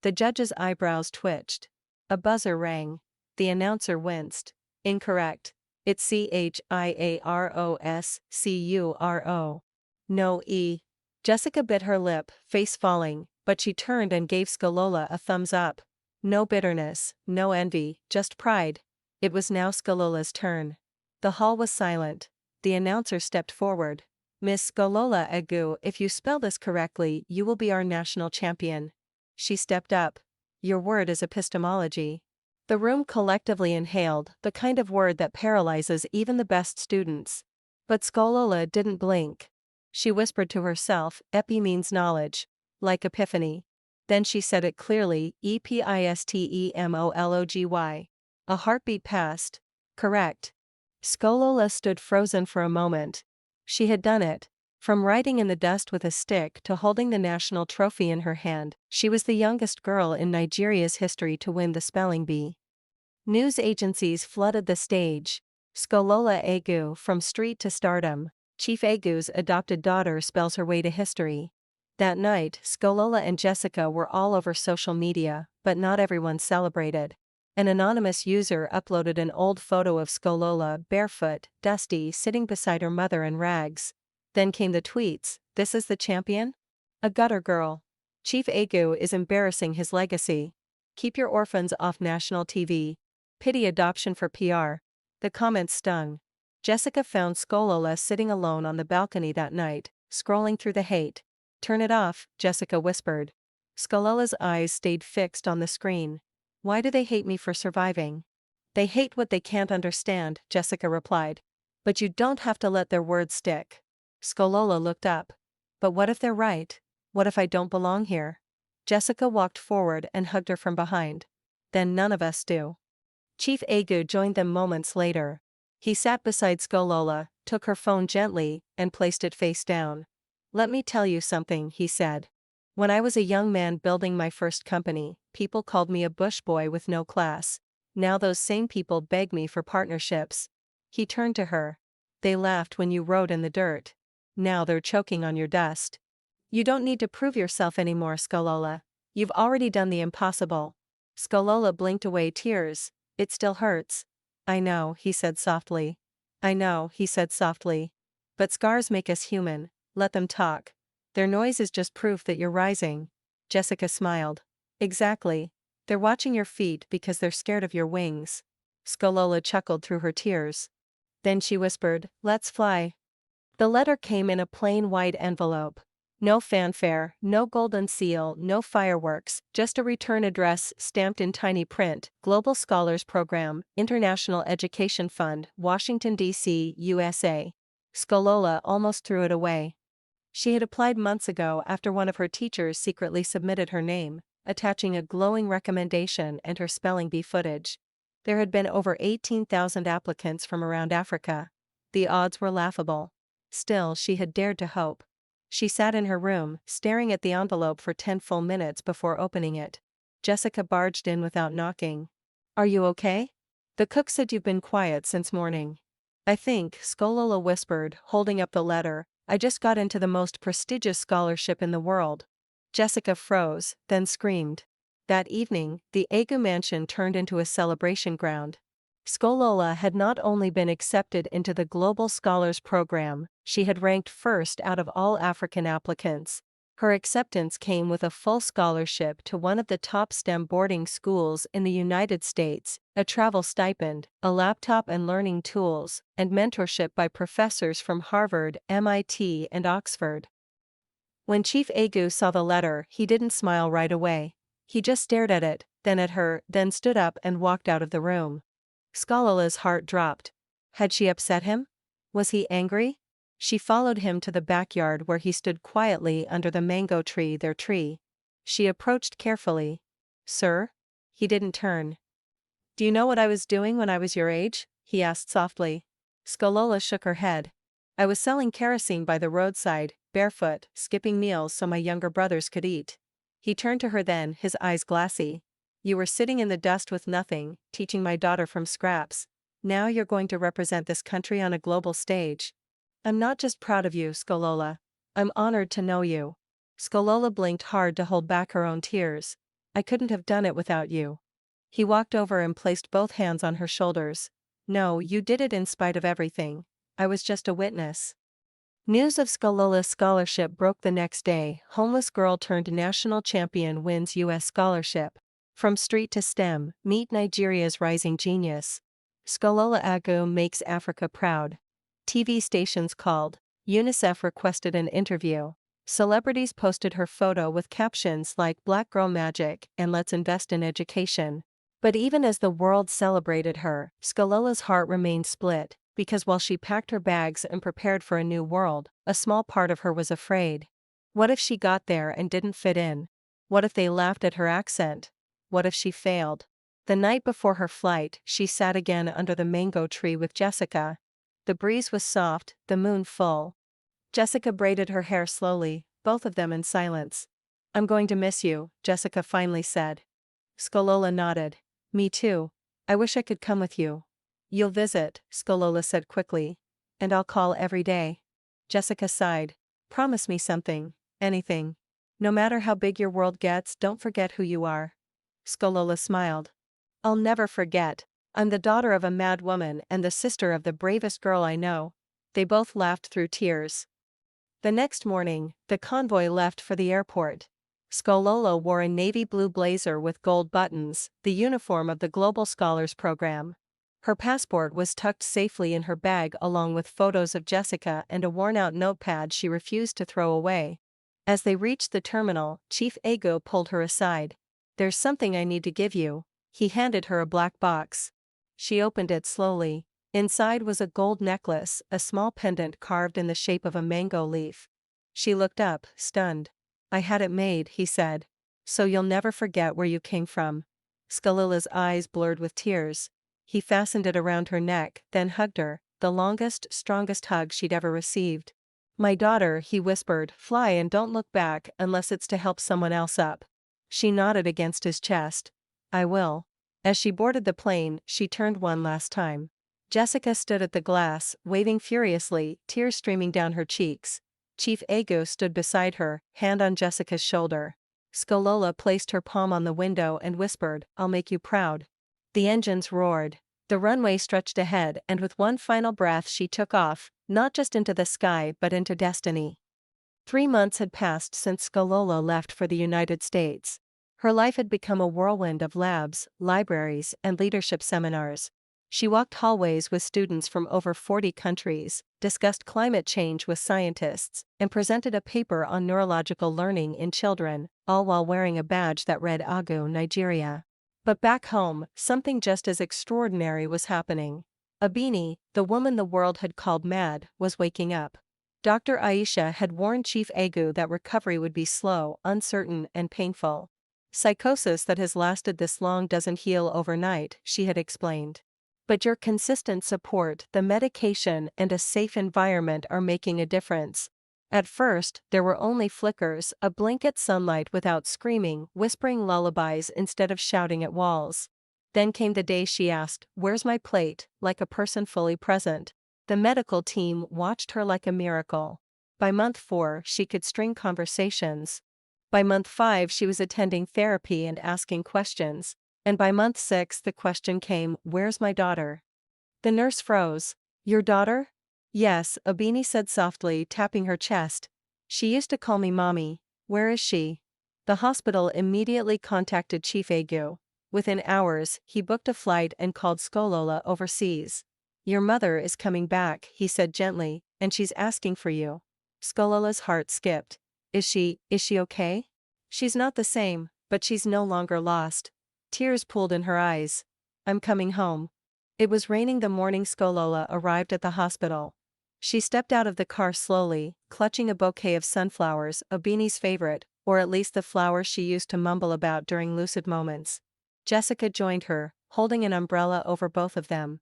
The judge's eyebrows twitched. A buzzer rang. The announcer winced. "Incorrect. It's CHIAROSCURO. No E." Jessica bit her lip, face falling. but she turned and gave Skolola a thumbs up. No bitterness, no envy, just pride. It was now Skolola's turn. The hall was silent. The announcer stepped forward. Miss Skolola Egu, if you spell this correctly, you will be our national champion. She stepped up. Your word is epistemology. The room collectively inhaled, the kind of word that paralyzes even the best students. But Skolola didn't blink. She whispered to herself, Epi means knowledge. Like epiphany. Then she said it clearly, epistemology. A heartbeat passed. Correct. Skolola stood frozen for a moment. She had done it. From writing in the dust with a stick to holding the national trophy in her hand, she was the youngest girl in Nigeria's history to win the spelling bee. News agencies flooded the stage. Skolola Egu from street to stardom. Chief Egu's adopted daughter spells her way to history. That night, Skolola and Jessica were all over social media, but not everyone celebrated. An anonymous user uploaded an old photo of Skolola, barefoot, dusty, sitting beside her mother in rags. Then came the tweets, "This is the champion? A gutter girl. Chief Egu is embarrassing his legacy. Keep your orphans off national TV. Pity adoption for PR." The comments stung. Jessica found Skolola sitting alone on the balcony that night, scrolling through the hate. "Turn it off," Jessica whispered. Skolola's eyes stayed fixed on the screen. "Why do they hate me for surviving?" "They hate what they can't understand," Jessica replied. "But you don't have to let their words stick." Skolola looked up. "But what if they're right? What if I don't belong here?" Jessica walked forward and hugged her from behind. "Then none of us do." Chief Egu joined them moments later. He sat beside Skolola, took her phone gently, and placed it face down. "Let me tell you something," he said. "When I was a young man building my first company, people called me a bush boy with no class. Now those same people beg me for partnerships." He turned to her. "They laughed when you rode in the dirt. Now they're choking on your dust. You don't need to prove yourself anymore, Skolola. You've already done the impossible." Skolola blinked away tears. "It still hurts." "I know," he said softly. "I know," he said softly. "But scars make us human. Let them talk. Their noise is just proof that you're rising." Jessica smiled. "Exactly. They're watching your feet because they're scared of your wings." Skolola chuckled through her tears. Then she whispered, "Let's fly." The letter came in a plain white envelope. No fanfare, no golden seal, no fireworks, just a return address stamped in tiny print, Global Scholars Program, International Education Fund, Washington, D.C., USA. Skolola almost threw it away. She had applied months ago after one of her teachers secretly submitted her name, attaching a glowing recommendation and her spelling bee footage. There had been over 18,000 applicants from around Africa. The odds were laughable. Still, she had dared to hope. She sat in her room, staring at the envelope for 10 full minutes before opening it. Jessica barged in without knocking. "Are you okay? The cook said you've been quiet since morning." "I think," Skolola whispered, holding up the letter, "I just got into the most prestigious scholarship in the world." Jessica froze, then screamed. That evening, the Egu mansion turned into a celebration ground. Skolola had not only been accepted into the Global Scholars Program, she had ranked first out of all African applicants. Her acceptance came with a full scholarship to one of the top STEM boarding schools in the United States, a travel stipend, a laptop and learning tools, and mentorship by professors from Harvard, MIT, and Oxford. When Chief Egu saw the letter, he didn't smile right away. He just stared at it, then at her, then stood up and walked out of the room. Skolola's heart dropped. Had she upset him? Was he angry? She followed him to the backyard where he stood quietly under the mango tree, their tree. She approached carefully. "Sir?" He didn't turn. "Do you know what I was doing when I was your age?" he asked softly. Skolola shook her head. "I was selling kerosene by the roadside, barefoot, skipping meals so my younger brothers could eat." He turned to her then, his eyes glassy. "You were sitting in the dust with nothing, teaching my daughter from scraps. Now you're going to represent this country on a global stage. I'm not just proud of you, Skolola. I'm honored to know you." Skolola blinked hard to hold back her own tears. "I couldn't have done it without you." He walked over and placed both hands on her shoulders. "No, you did it in spite of everything. I was just a witness." News of Skolola's scholarship broke the next day. Homeless girl turned national champion wins U.S. scholarship. From street to STEM, meet Nigeria's rising genius. Skolola Agu makes Africa proud. TV stations called. UNICEF requested an interview. Celebrities posted her photo with captions like "Black Girl Magic" and "Let's invest in education." But even as the world celebrated her, Skolola's heart remained split, because while she packed her bags and prepared for a new world, a small part of her was afraid. What if she got there and didn't fit in? What if they laughed at her accent? What if she failed? The night before her flight, she sat again under the mango tree with Jessica. The breeze was soft, the moon full. Jessica braided her hair slowly, both of them in silence. "I'm going to miss you," Jessica finally said. Skolola nodded. "Me too. I wish I could come with you." "You'll visit," Skolola said quickly. "And I'll call every day." Jessica sighed. "Promise me something. Anything. No matter how big your world gets, don't forget who you are." Skolola smiled. "I'll never forget. I'm the daughter of a mad woman and the sister of the bravest girl I know." They both laughed through tears. The next morning, the convoy left for the airport. Skololo wore a navy blue blazer with gold buttons, the uniform of the Global Scholars Program. Her passport was tucked safely in her bag along with photos of Jessica and a worn-out notepad she refused to throw away. As they reached the terminal, Chief Ego pulled her aside. "There's something I need to give you." He handed her a black box. She opened it slowly. Inside was a gold necklace, a small pendant carved in the shape of a mango leaf. She looked up, stunned. "I had it made," he said. "So you'll never forget where you came from." Skolola's eyes blurred with tears. He fastened it around her neck, then hugged her, the longest, strongest hug she'd ever received. "My daughter," he whispered, "fly and don't look back unless it's to help someone else up." She nodded against his chest. "I will." As she boarded the plane, she turned one last time. Jessica stood at the glass, waving furiously, tears streaming down her cheeks. Chief Ego stood beside her, hand on Jessica's shoulder. Skolola placed her palm on the window and whispered, "I'll make you proud." The engines roared. The runway stretched ahead, and with one final breath she took off, not just into the sky but into destiny. 3 months had passed since Skolola left for the United States. Her life had become a whirlwind of labs, libraries, and leadership seminars. She walked hallways with students from over 40 countries, discussed climate change with scientists, and presented a paper on neurological learning in children, all while wearing a badge that read Agu, Nigeria. But back home, something just as extraordinary was happening. Abini, the woman the world had called mad, was waking up. Dr. Aisha had warned Chief Agu that recovery would be slow, uncertain, and painful. "Psychosis that has lasted this long doesn't heal overnight," she had explained. "But your consistent support, the medication, and a safe environment are making a difference." At first, there were only flickers, a blink at sunlight without screaming, whispering lullabies instead of shouting at walls. Then came the day she asked, "Where's my plate?" like a person fully present. The medical team watched her like a miracle. By month 4, she could string conversations. By month 5, she was attending therapy and asking questions. And by month 6, the question came, "Where's my daughter?" The nurse froze. "Your daughter?" "Yes," Abini said softly, tapping her chest. "She used to call me Mommy. Where is she?" The hospital immediately contacted Chief Agu. Within hours, he booked a flight and called Skolola overseas. "Your mother is coming back," he said gently, "and she's asking for you." Skolola's heart skipped. Is she okay?" "She's not the same, but she's no longer lost." Tears pooled in her eyes. "I'm coming home." It was raining the morning Skolola arrived at the hospital. She stepped out of the car slowly, clutching a bouquet of sunflowers, Abini's favorite, or at least the flowers she used to mumble about during lucid moments. Jessica joined her, holding an umbrella over both of them.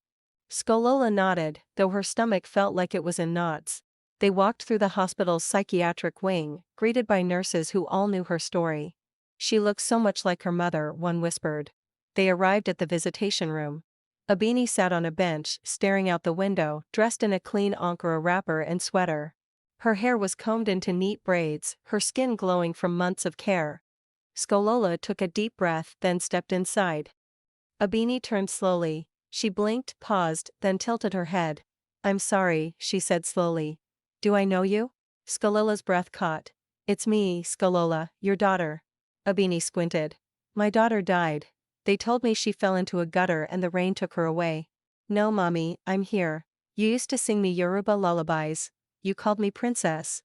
Skolola nodded, though her stomach felt like it was in knots. They walked through the hospital's psychiatric wing, greeted by nurses who all knew her story. "She looks so much like her mother," one whispered. They arrived at the visitation room. Abini sat on a bench, staring out the window, dressed in a clean Ankara wrapper and sweater. Her hair was combed into neat braids, her skin glowing from months of care. Skolola took a deep breath, then stepped inside. Abini turned slowly. She blinked, paused, then tilted her head. "I'm sorry," she said slowly. Do I know you? Skolola's breath caught. It's me, Skolola, your daughter. Abini squinted. My daughter died. They told me she fell into a gutter and the rain took her away. No, mommy, I'm here. You used to sing me Yoruba lullabies. You called me princess.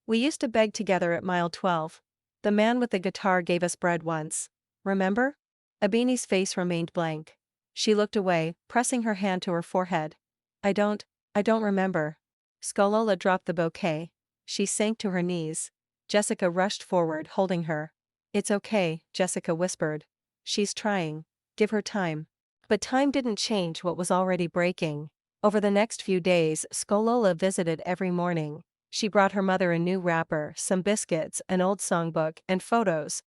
We used to beg together at mile 12. The man with the guitar gave us bread once. Remember? Abini's face remained blank. She looked away, pressing her hand to her forehead. I don't remember. Skolola dropped the bouquet. She sank to her knees. Jessica rushed forward, holding her. It's okay, Jessica whispered. She's trying. Give her time. But time didn't change what was already breaking. Over the next few days, Skolola visited every morning. She brought her mother a new wrapper, some biscuits, an old songbook, and photos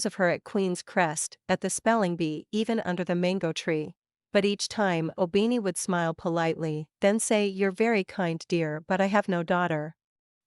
of her at Queen's Crest, at the spelling bee, even under the mango tree. But each time, Obini would smile politely, then say, You're very kind, dear, but I have no daughter.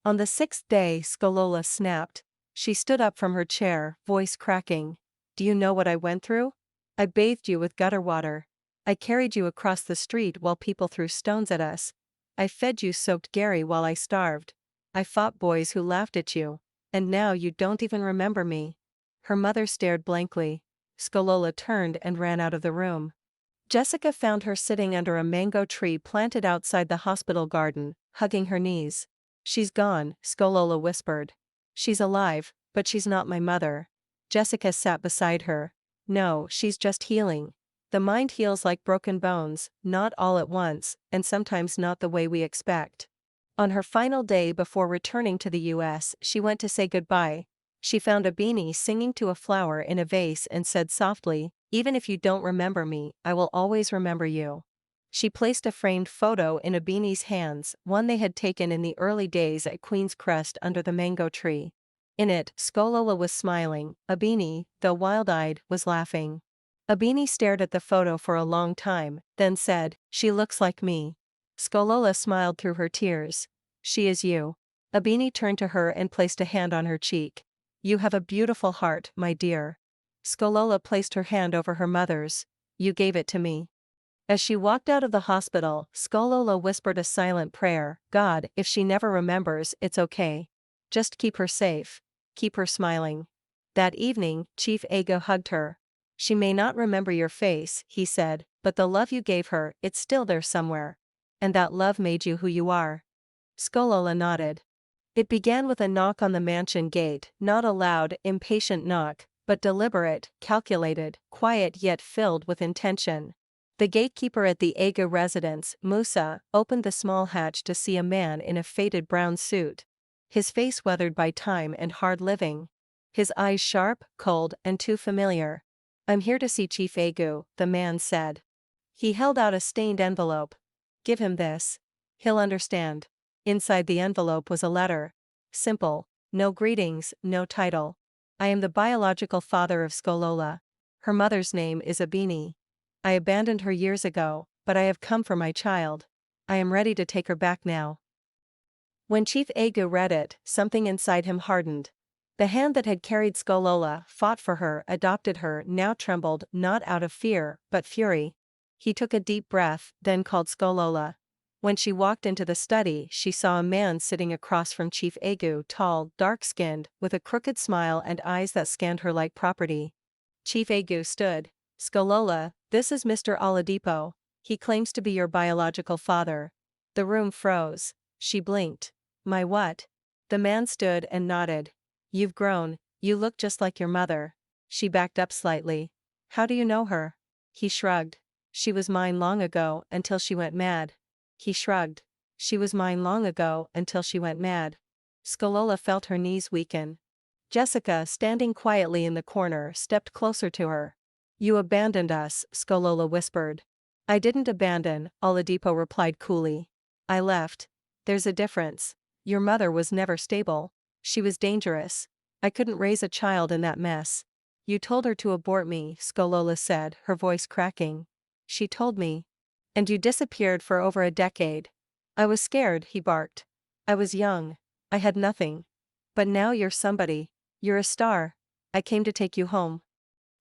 On the 6th day, Skolola snapped. She stood up from her chair, voice cracking. Do you know what I went through? I bathed you with gutter water. I carried you across the street while people threw stones at us. I fed you soaked Gary while I starved. I fought boys who laughed at you. And now you don't even remember me. Her mother stared blankly. Skolola turned and ran out of the room. Jessica found her sitting under a mango tree planted outside the hospital garden, hugging her knees. She's gone, Skolola whispered. She's alive, but she's not my mother. Jessica sat beside her. No, she's just healing. The mind heals like broken bones, not all at once, and sometimes not the way we expect. On her final day before returning to the US, she went to say goodbye. She found Abini singing to a flower in a vase and said softly, Even if you don't remember me, I will always remember you. She placed a framed photo in Abini's hands, one they had taken in the early days at Queen's Crest under the mango tree. In it, Skolola was smiling. Abini, though wild-eyed, was laughing. Abini stared at the photo for a long time, then said, She looks like me. Skolola smiled through her tears. She is you. Abini turned to her and placed a hand on her cheek. You have a beautiful heart, my dear. Skolola placed her hand over her mother's. You gave it to me. As she walked out of the hospital, Skolola whispered a silent prayer. God, if she never remembers, it's okay. Just keep her safe. Keep her smiling. That evening, Chief Ego hugged her. She may not remember your face, he said, but the love you gave her, it's still there somewhere. And that love made you who you are. Skolola nodded. It began with a knock on the mansion gate, not a loud, impatient knock, but deliberate, calculated, quiet yet filled with intention. The gatekeeper at the Ego residence, Musa, opened the small hatch to see a man in a faded brown suit. His face weathered by time and hard living. His eyes sharp, cold, and too familiar. I'm here to see Chief Ego, the man said. He held out a stained envelope. Give him this. He'll understand. Inside the envelope was a letter. Simple. No greetings, no title. I am the biological father of Skolola. Her mother's name is Abini. I abandoned her years ago, but I have come for my child. I am ready to take her back now. When Chief Ego read it, something inside him hardened. The hand that had carried Skolola, fought for her, adopted her, now trembled, not out of fear, but fury. He took a deep breath, then called Skolola. When she walked into the study, she saw a man sitting across from Chief Ego, tall, dark-skinned, with a crooked smile and eyes that scanned her like property. Chief Ego stood. Skolola, this is Mr. Oladipo. He claims to be your biological father. The room froze. She blinked. My what? The man stood and nodded. You've grown, you look just like your mother. She backed up slightly. How do you know her? He shrugged. She was mine long ago, until she went mad. He shrugged. She was mine long ago, until she went mad. Skolola felt her knees weaken. Jessica, standing quietly in the corner, stepped closer to her. You abandoned us, Skolola whispered. I didn't abandon, Oladipo replied coolly. I left. There's a difference. Your mother was never stable. She was dangerous. I couldn't raise a child in that mess. You told her to abort me, Skolola said, her voice cracking. She told me. And you disappeared for over a decade. I was scared, he barked. I was young. I had nothing. But now you're somebody. You're a star. I came to take you home.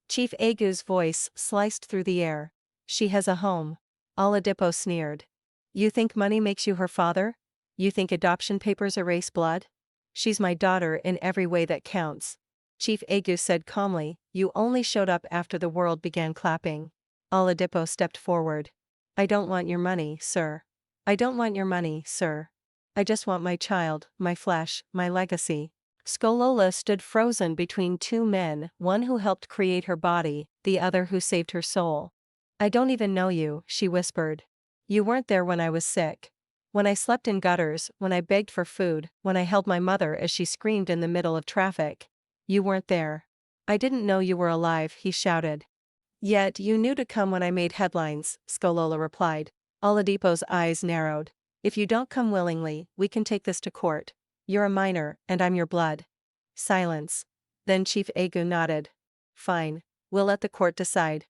Chief Ego's voice sliced through the air. She has a home. Oladipo sneered. You think money makes you her father? You think adoption papers erase blood? She's my daughter in every way that counts. Chief Agu said calmly, you only showed up after the world began clapping. Oladipo stepped forward. I don't want your money, sir. I don't want your money, sir. I just want my child, my flesh, my legacy. Skolola stood frozen between two men, one who helped create her body, the other who saved her soul. I don't even know you, she whispered. You weren't there when I was sick. When I slept in gutters, when I begged for food, when I held my mother as she screamed in the middle of traffic. You weren't there. I didn't know you were alive, he shouted. Yet you knew to come when I made headlines, Skolola replied. Oladipo's eyes narrowed. If you don't come willingly, we can take this to court. You're a minor, and I'm your blood. Silence. Then Chief Agu nodded. Fine. We'll let the court decide.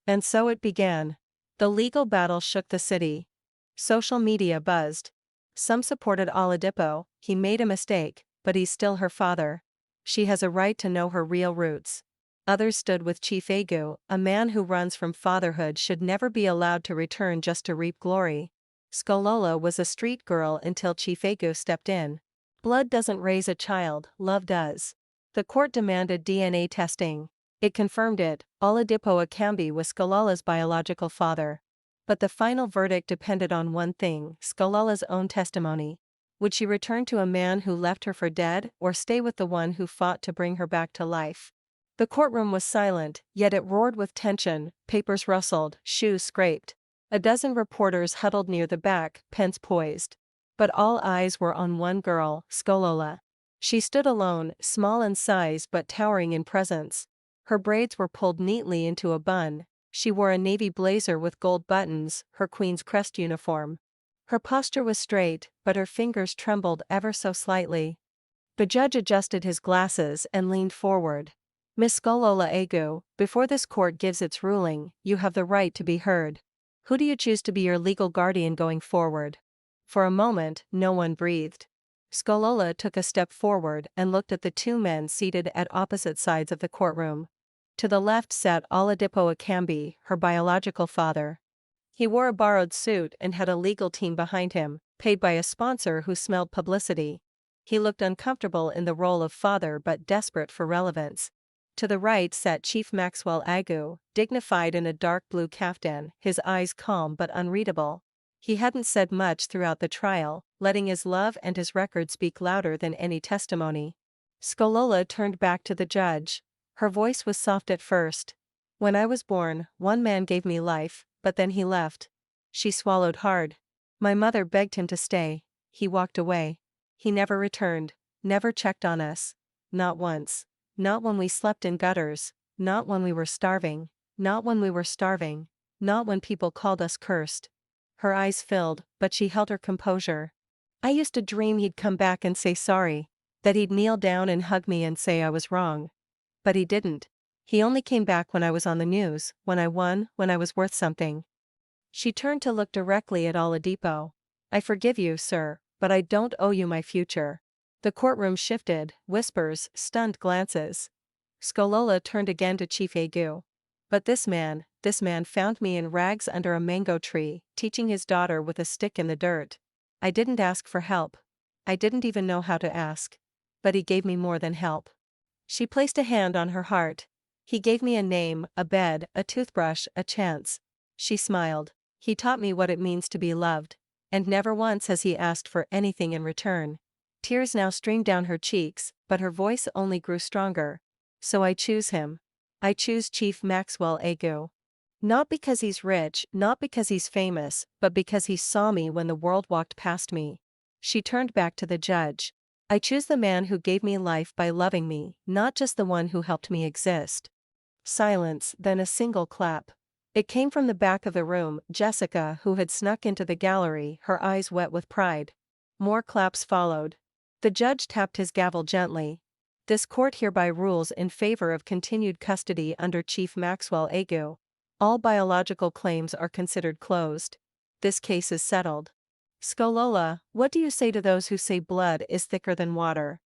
And so it began. The legal battle shook the city. Social media buzzed. Some supported Oladipo, he made a mistake, but he's still her father. She has a right to know her real roots. Others stood with Chief Agu, a man who runs from fatherhood should never be allowed to return just to reap glory. Skolola was a street girl until Chief Agu stepped in. Blood doesn't raise a child, love does. The court demanded DNA testing. It confirmed it, Oladipo Akambi was Skolola's biological father. But the final verdict depended on one thing, Skolola's own testimony. Would she return to a man who left her for dead, or stay with the one who fought to bring her back to life? The courtroom was silent, yet it roared with tension, papers rustled, shoes scraped. A dozen reporters huddled near the back, pens poised. But all eyes were on one girl, Skolola. She stood alone, small in size but towering in presence. Her braids were pulled neatly into a bun. She wore a navy blazer with gold buttons, her Queen's Crest uniform. Her posture was straight, but her fingers trembled ever so slightly. The judge adjusted his glasses and leaned forward. Miss Skolola Agu, before this court gives its ruling, you have the right to be heard. Who do you choose to be your legal guardian going forward? For a moment, no one breathed. Skolola took a step forward and looked at the two men seated at opposite sides of the courtroom. To the left sat Oladipo Akambi, her biological father. He wore a borrowed suit and had a legal team behind him, paid by a sponsor who smelled publicity. He looked uncomfortable in the role of father but desperate for relevance. To the right sat Chief Maxwell Agu, dignified in a dark blue kaftan, his eyes calm but unreadable. He hadn't said much throughout the trial, letting his love and his record speak louder than any testimony. Skolola turned back to the judge. Her voice was soft at first. When I was born, one man gave me life, but then he left. She swallowed hard. My mother begged him to stay. He walked away. He never returned, never checked on us. Not once. Not when we slept in gutters, not when we were starving, not when we were starving, not when people called us cursed. Her eyes filled, but she held her composure. I used to dream he'd come back and say sorry, that he'd kneel down and hug me and say I was wrong. But he didn't. He only came back when I was on the news, when I won, when I was worth something. She turned to look directly at Oladipo. I forgive you, sir, but I don't owe you my future. The courtroom shifted, whispers, stunned glances. Skolola turned again to Chief Agu. But this man found me in rags under a mango tree, teaching his daughter with a stick in the dirt. I didn't ask for help. I didn't even know how to ask. But he gave me more than help. She placed a hand on her heart. He gave me a name, a bed, a toothbrush, a chance. She smiled. He taught me what it means to be loved. And never once has he asked for anything in return. Tears now streamed down her cheeks, but her voice only grew stronger. So I choose him. I choose Chief Maxwell Agu. Not because he's rich, not because he's famous, but because he saw me when the world walked past me. She turned back to the judge. I choose the man who gave me life by loving me, not just the one who helped me exist. Silence, then a single clap. It came from the back of the room, Jessica, who had snuck into the gallery, her eyes wet with pride. More claps followed. The judge tapped his gavel gently. This court hereby rules in favor of continued custody under Chief Maxwell Agu. All biological claims are considered closed. This case is settled. Skolola, what do you say to those who say blood is thicker than water?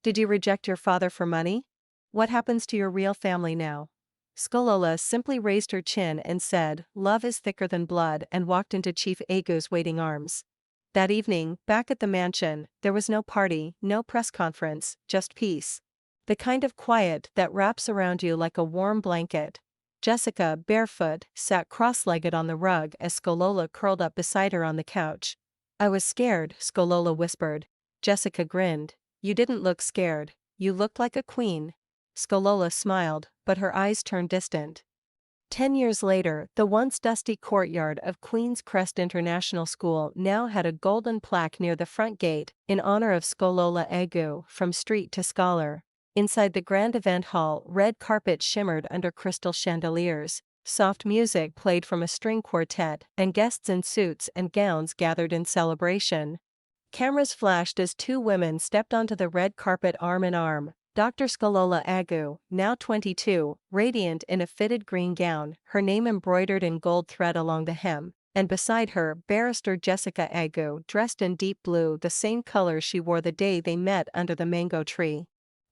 Did you reject your father for money? What happens to your real family now? Skolola simply raised her chin and said, love is thicker than blood, and walked into Chief Agu's waiting arms. That evening, back at the mansion, there was no party, no press conference, just peace. The kind of quiet that wraps around you like a warm blanket. Jessica, barefoot, sat cross-legged on the rug as Skolola curled up beside her on the couch. "I was scared," Skolola whispered. Jessica grinned. "You didn't look scared. You looked like a queen." Skolola smiled, but her eyes turned distant. 10 years later, the once dusty courtyard of Queen's Crest International School now had a golden plaque near the front gate, in honor of Skolola Egu, from street to scholar. Inside the grand event hall, red carpet shimmered under crystal chandeliers, soft music played from a string quartet, and guests in suits and gowns gathered in celebration. Cameras flashed as two women stepped onto the red carpet arm in arm. Dr. Skolola Agu, now 22, radiant in a fitted green gown, her name embroidered in gold thread along the hem, and beside her, Barrister Jessica Agu, dressed in deep blue, the same color she wore the day they met under the mango tree.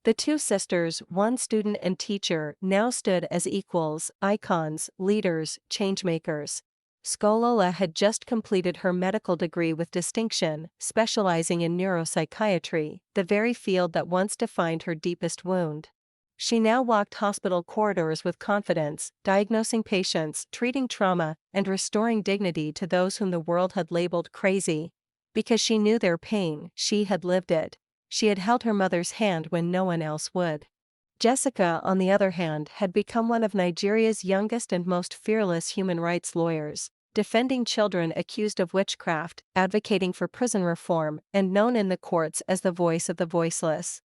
The two sisters, one student and teacher, now stood as equals, icons, leaders, changemakers. Skolola had just completed her medical degree with distinction, specializing in neuropsychiatry, the very field that once defined her deepest wound. She now walked hospital corridors with confidence, diagnosing patients, treating trauma, and restoring dignity to those whom the world had labeled crazy. Because she knew their pain, she had lived it. She had held her mother's hand when no one else would. Jessica, on the other hand, had become one of Nigeria's youngest and most fearless human rights lawyers, defending children accused of witchcraft, advocating for prison reform, and known in the courts as the voice of the voiceless.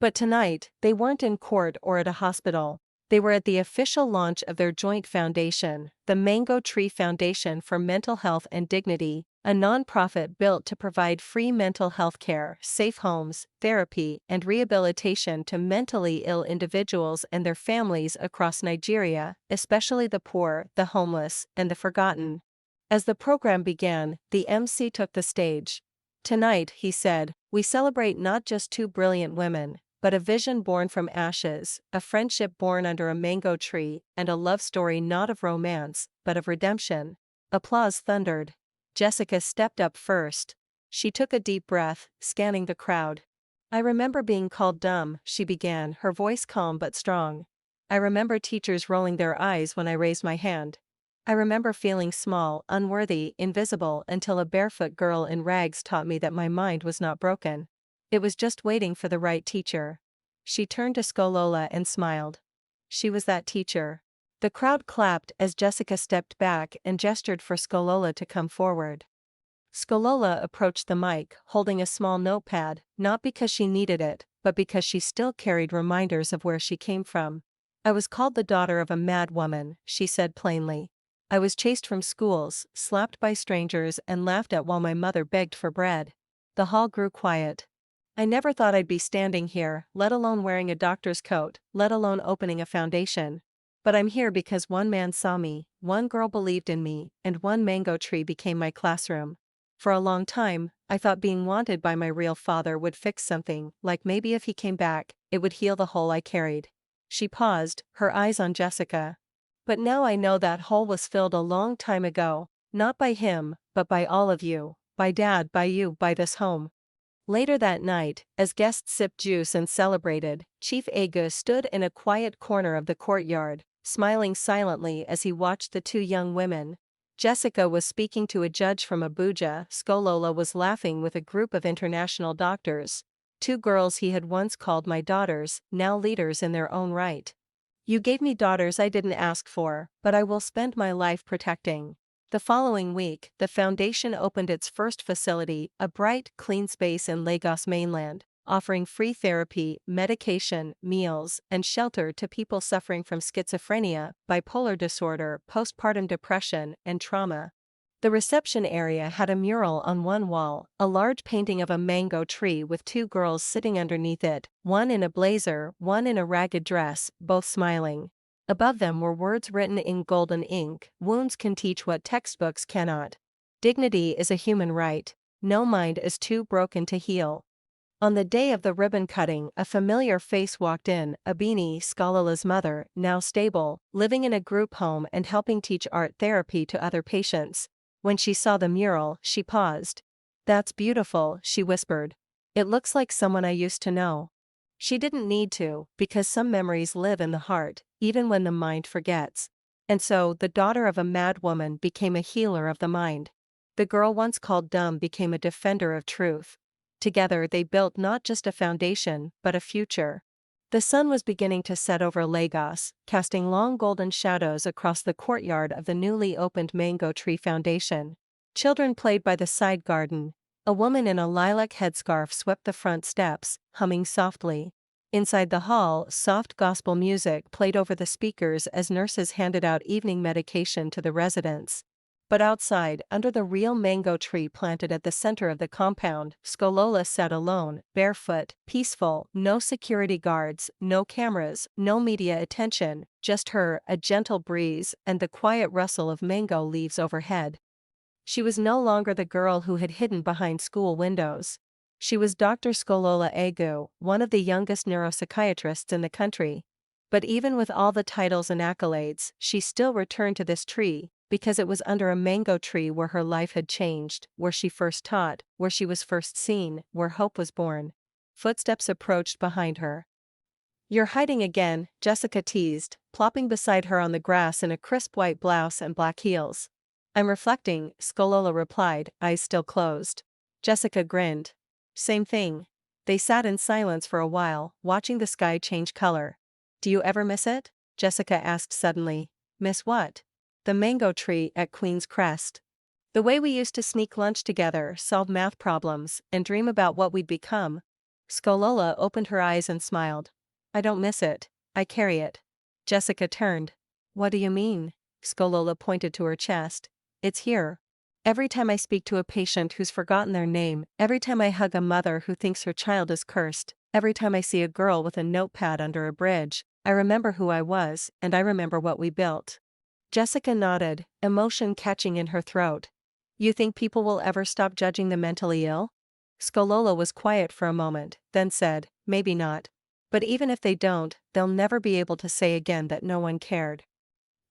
But tonight, they weren't in court or at a hospital. They were at the official launch of their joint foundation, the Mango Tree Foundation for Mental Health and Dignity, a non-profit built to provide free mental health care, safe homes, therapy, and rehabilitation to mentally ill individuals and their families across Nigeria, especially the poor, the homeless, and the forgotten. As the program began, the MC took the stage. "Tonight," he said, "we celebrate not just two brilliant women, but a vision born from ashes, a friendship born under a mango tree, and a love story not of romance, but of redemption." Applause thundered. Jessica stepped up first. She took a deep breath, scanning the crowd. "I remember being called dumb," she began, her voice calm but strong. "I remember teachers rolling their eyes when I raised my hand. I remember feeling small, unworthy, invisible until a barefoot girl in rags taught me that my mind was not broken. It was just waiting for the right teacher." She turned to Skolola and smiled. She was that teacher. The crowd clapped as Jessica stepped back and gestured for Skolola to come forward. Skolola approached the mic, holding a small notepad, not because she needed it, but because she still carried reminders of where she came from. "I was called the daughter of a mad woman," she said plainly. "I was chased from schools, slapped by strangers, and laughed at while my mother begged for bread." The hall grew quiet. "I never thought I'd be standing here, let alone wearing a doctor's coat, let alone opening a foundation. But I'm here because one man saw me, one girl believed in me, and one mango tree became my classroom. For a long time, I thought being wanted by my real father would fix something, like maybe if he came back, it would heal the hole I carried." She paused, her eyes on Jessica. "But now I know that hole was filled a long time ago, not by him, but by all of you, by Dad, by you, by this home." Later that night, as guests sipped juice and celebrated, Chief Egu stood in a quiet corner of the courtyard, smiling silently as he watched the two young women. Jessica was speaking to a judge from Abuja, Skolola was laughing with a group of international doctors. Two girls he had once called my daughters, now leaders in their own right. "You gave me daughters I didn't ask for, but I will spend my life protecting." The following week, the foundation opened its first facility, a bright, clean space in Lagos mainland, offering free therapy, medication, meals, and shelter to people suffering from schizophrenia, bipolar disorder, postpartum depression, and trauma. The reception area had a mural on one wall, a large painting of a mango tree with two girls sitting underneath it, one in a blazer, one in a ragged dress, both smiling. Above them were words written in golden ink: "Wounds can teach what textbooks cannot. Dignity is a human right. No mind is too broken to heal." On the day of the ribbon cutting, a familiar face walked in, Abini, Skalala's mother, now stable, living in a group home and helping teach art therapy to other patients. When she saw the mural, she paused. That's beautiful, she whispered. It looks like someone I used to know. She didn't need to, because some memories live in the heart, even when the mind forgets. And so, the daughter of a mad woman became a healer of the mind. The girl once called dumb became a defender of truth. Together they built not just a foundation, but a future. The sun was beginning to set over Lagos, casting long golden shadows across the courtyard of the newly opened mango tree foundation. Children played by the side garden. A woman in a lilac headscarf swept the front steps, humming softly. Inside the hall, soft gospel music played over the speakers as nurses handed out evening medication to the residents. But outside, under the real mango tree planted at the center of the compound, Skolola sat alone, barefoot, peaceful, no security guards, no cameras, no media attention, just her, a gentle breeze, and the quiet rustle of mango leaves overhead. She was no longer the girl who had hidden behind school windows. She was Dr. Skolola Egu, one of the youngest neuropsychiatrists in the country. But even with all the titles and accolades, she still returned to this tree, because it was under a mango tree where her life had changed, where she first taught, where she was first seen, where hope was born. Footsteps approached behind her. "You're hiding again," Jessica teased, plopping beside her on the grass in a crisp white blouse and black heels. "I'm reflecting," Skolola replied, eyes still closed. Jessica grinned. "Same thing." They sat in silence for a while, watching the sky change color. "Do you ever miss it?" Jessica asked suddenly. "Miss what?" "The mango tree at Queen's Crest. The way we used to sneak lunch together, solve math problems, and dream about what we'd become." Skolola opened her eyes and smiled. "I don't miss it, I carry it." Jessica turned. "What do you mean?" Skolola pointed to her chest. "It's here. Every time I speak to a patient who's forgotten their name, every time I hug a mother who thinks her child is cursed, every time I see a girl with a notepad under a bridge, I remember who I was, and I remember what we built." Jessica nodded, emotion catching in her throat. "You think people will ever stop judging the mentally ill?" Skolola was quiet for a moment, then said, "Maybe not. But even if they don't, they'll never be able to say again that no one cared."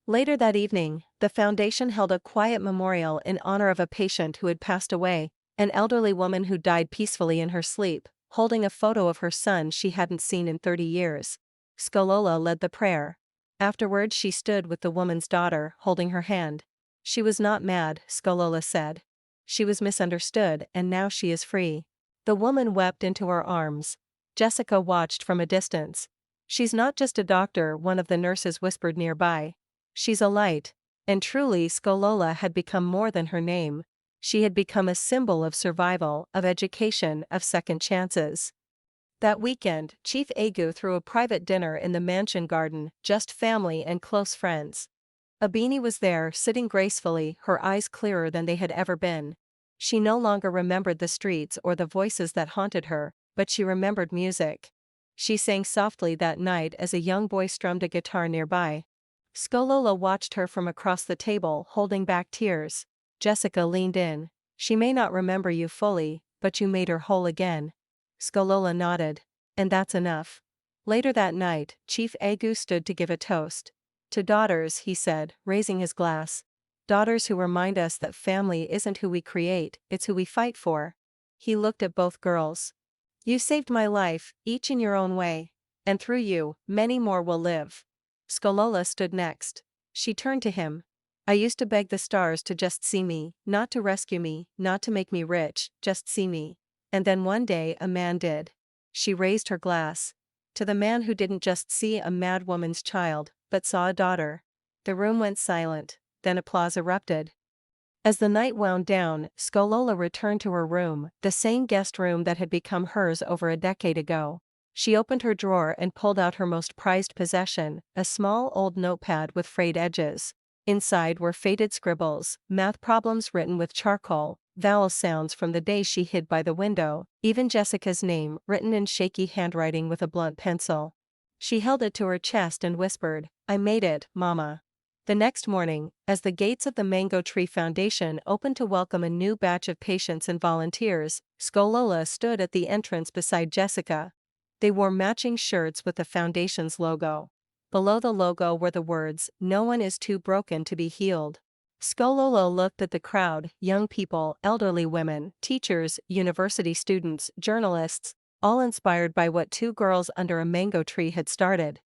Later that evening, the foundation held a quiet memorial in honor of a patient who had passed away, an elderly woman who died peacefully in her sleep, holding a photo of her son she hadn't seen in 30 years. Skolola led the prayer. Afterward, she stood with the woman's daughter, holding her hand. "She was not mad," Skolola said. "She was misunderstood, and now she is free." The woman wept into her arms. Jessica watched from a distance. "She's not just a doctor," one of the nurses whispered nearby. "She's a light." And truly, Skolola had become more than her name. She had become a symbol of survival, of education, of second chances. That weekend, Chief Egu threw a private dinner in the mansion garden, just family and close friends. Abini was there, sitting gracefully, her eyes clearer than they had ever been. She no longer remembered the streets or the voices that haunted her, but she remembered music. She sang softly that night as a young boy strummed a guitar nearby. Skolola watched her from across the table, holding back tears. Jessica leaned in. "She may not remember you fully, but you made her whole again." Skolola nodded. "And that's enough." Later that night, Chief Egu stood to give a toast. "To daughters," he said, raising his glass. "Daughters who remind us that family isn't who we create, it's who we fight for." He looked at both girls. "You saved my life, each in your own way. And through you, many more will live." Skolola stood next. She turned to him. "I used to beg the stars to just see me, not to rescue me, not to make me rich, just see me. And then one day a man did." She raised her glass. "To the man who didn't just see a mad woman's child, but saw a daughter." The room went silent, then applause erupted. As the night wound down, Skolola returned to her room, the same guest room that had become hers over a decade ago. She opened her drawer and pulled out her most prized possession, a small old notepad with frayed edges. Inside were faded scribbles, math problems written with charcoal, vowel sounds from the days she hid by the window, even Jessica's name written in shaky handwriting with a blunt pencil. She held it to her chest and whispered, "I made it, Mama." The next morning, as the gates of the Mango Tree Foundation opened to welcome a new batch of patients and volunteers, Skolola stood at the entrance beside Jessica. They wore matching shirts with the foundation's logo. Below the logo were the words, "No one is too broken to be healed." Skololo looked at the crowd, young people, elderly women, teachers, university students, journalists, all inspired by what two girls under a mango tree had started.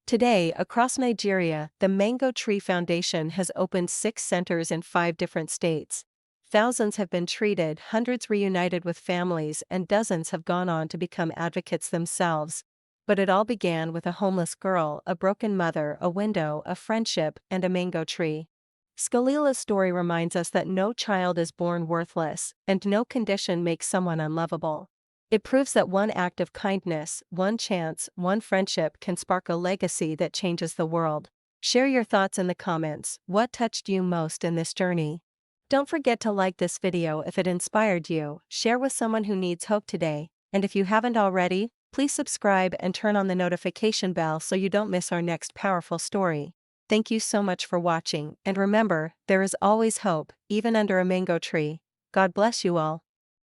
Today, across Nigeria, the Mango Tree Foundation has opened 6 centers in 5 different states. Thousands have been treated, hundreds reunited with families, and dozens have gone on to become advocates themselves. But it all began with a homeless girl, a broken mother, a window, a friendship, and a mango tree. Scalila's story reminds us that no child is born worthless, and no condition makes someone unlovable. It proves that one act of kindness, one chance, one friendship can spark a legacy that changes the world. Share your thoughts in the comments. What touched you most in this journey? Don't forget to like this video if it inspired you, share with someone who needs hope today, and if you haven't already, please subscribe and turn on the notification bell so you don't miss our next powerful story. Thank you so much for watching, and remember, there is always hope, even under a mango tree. God bless you all.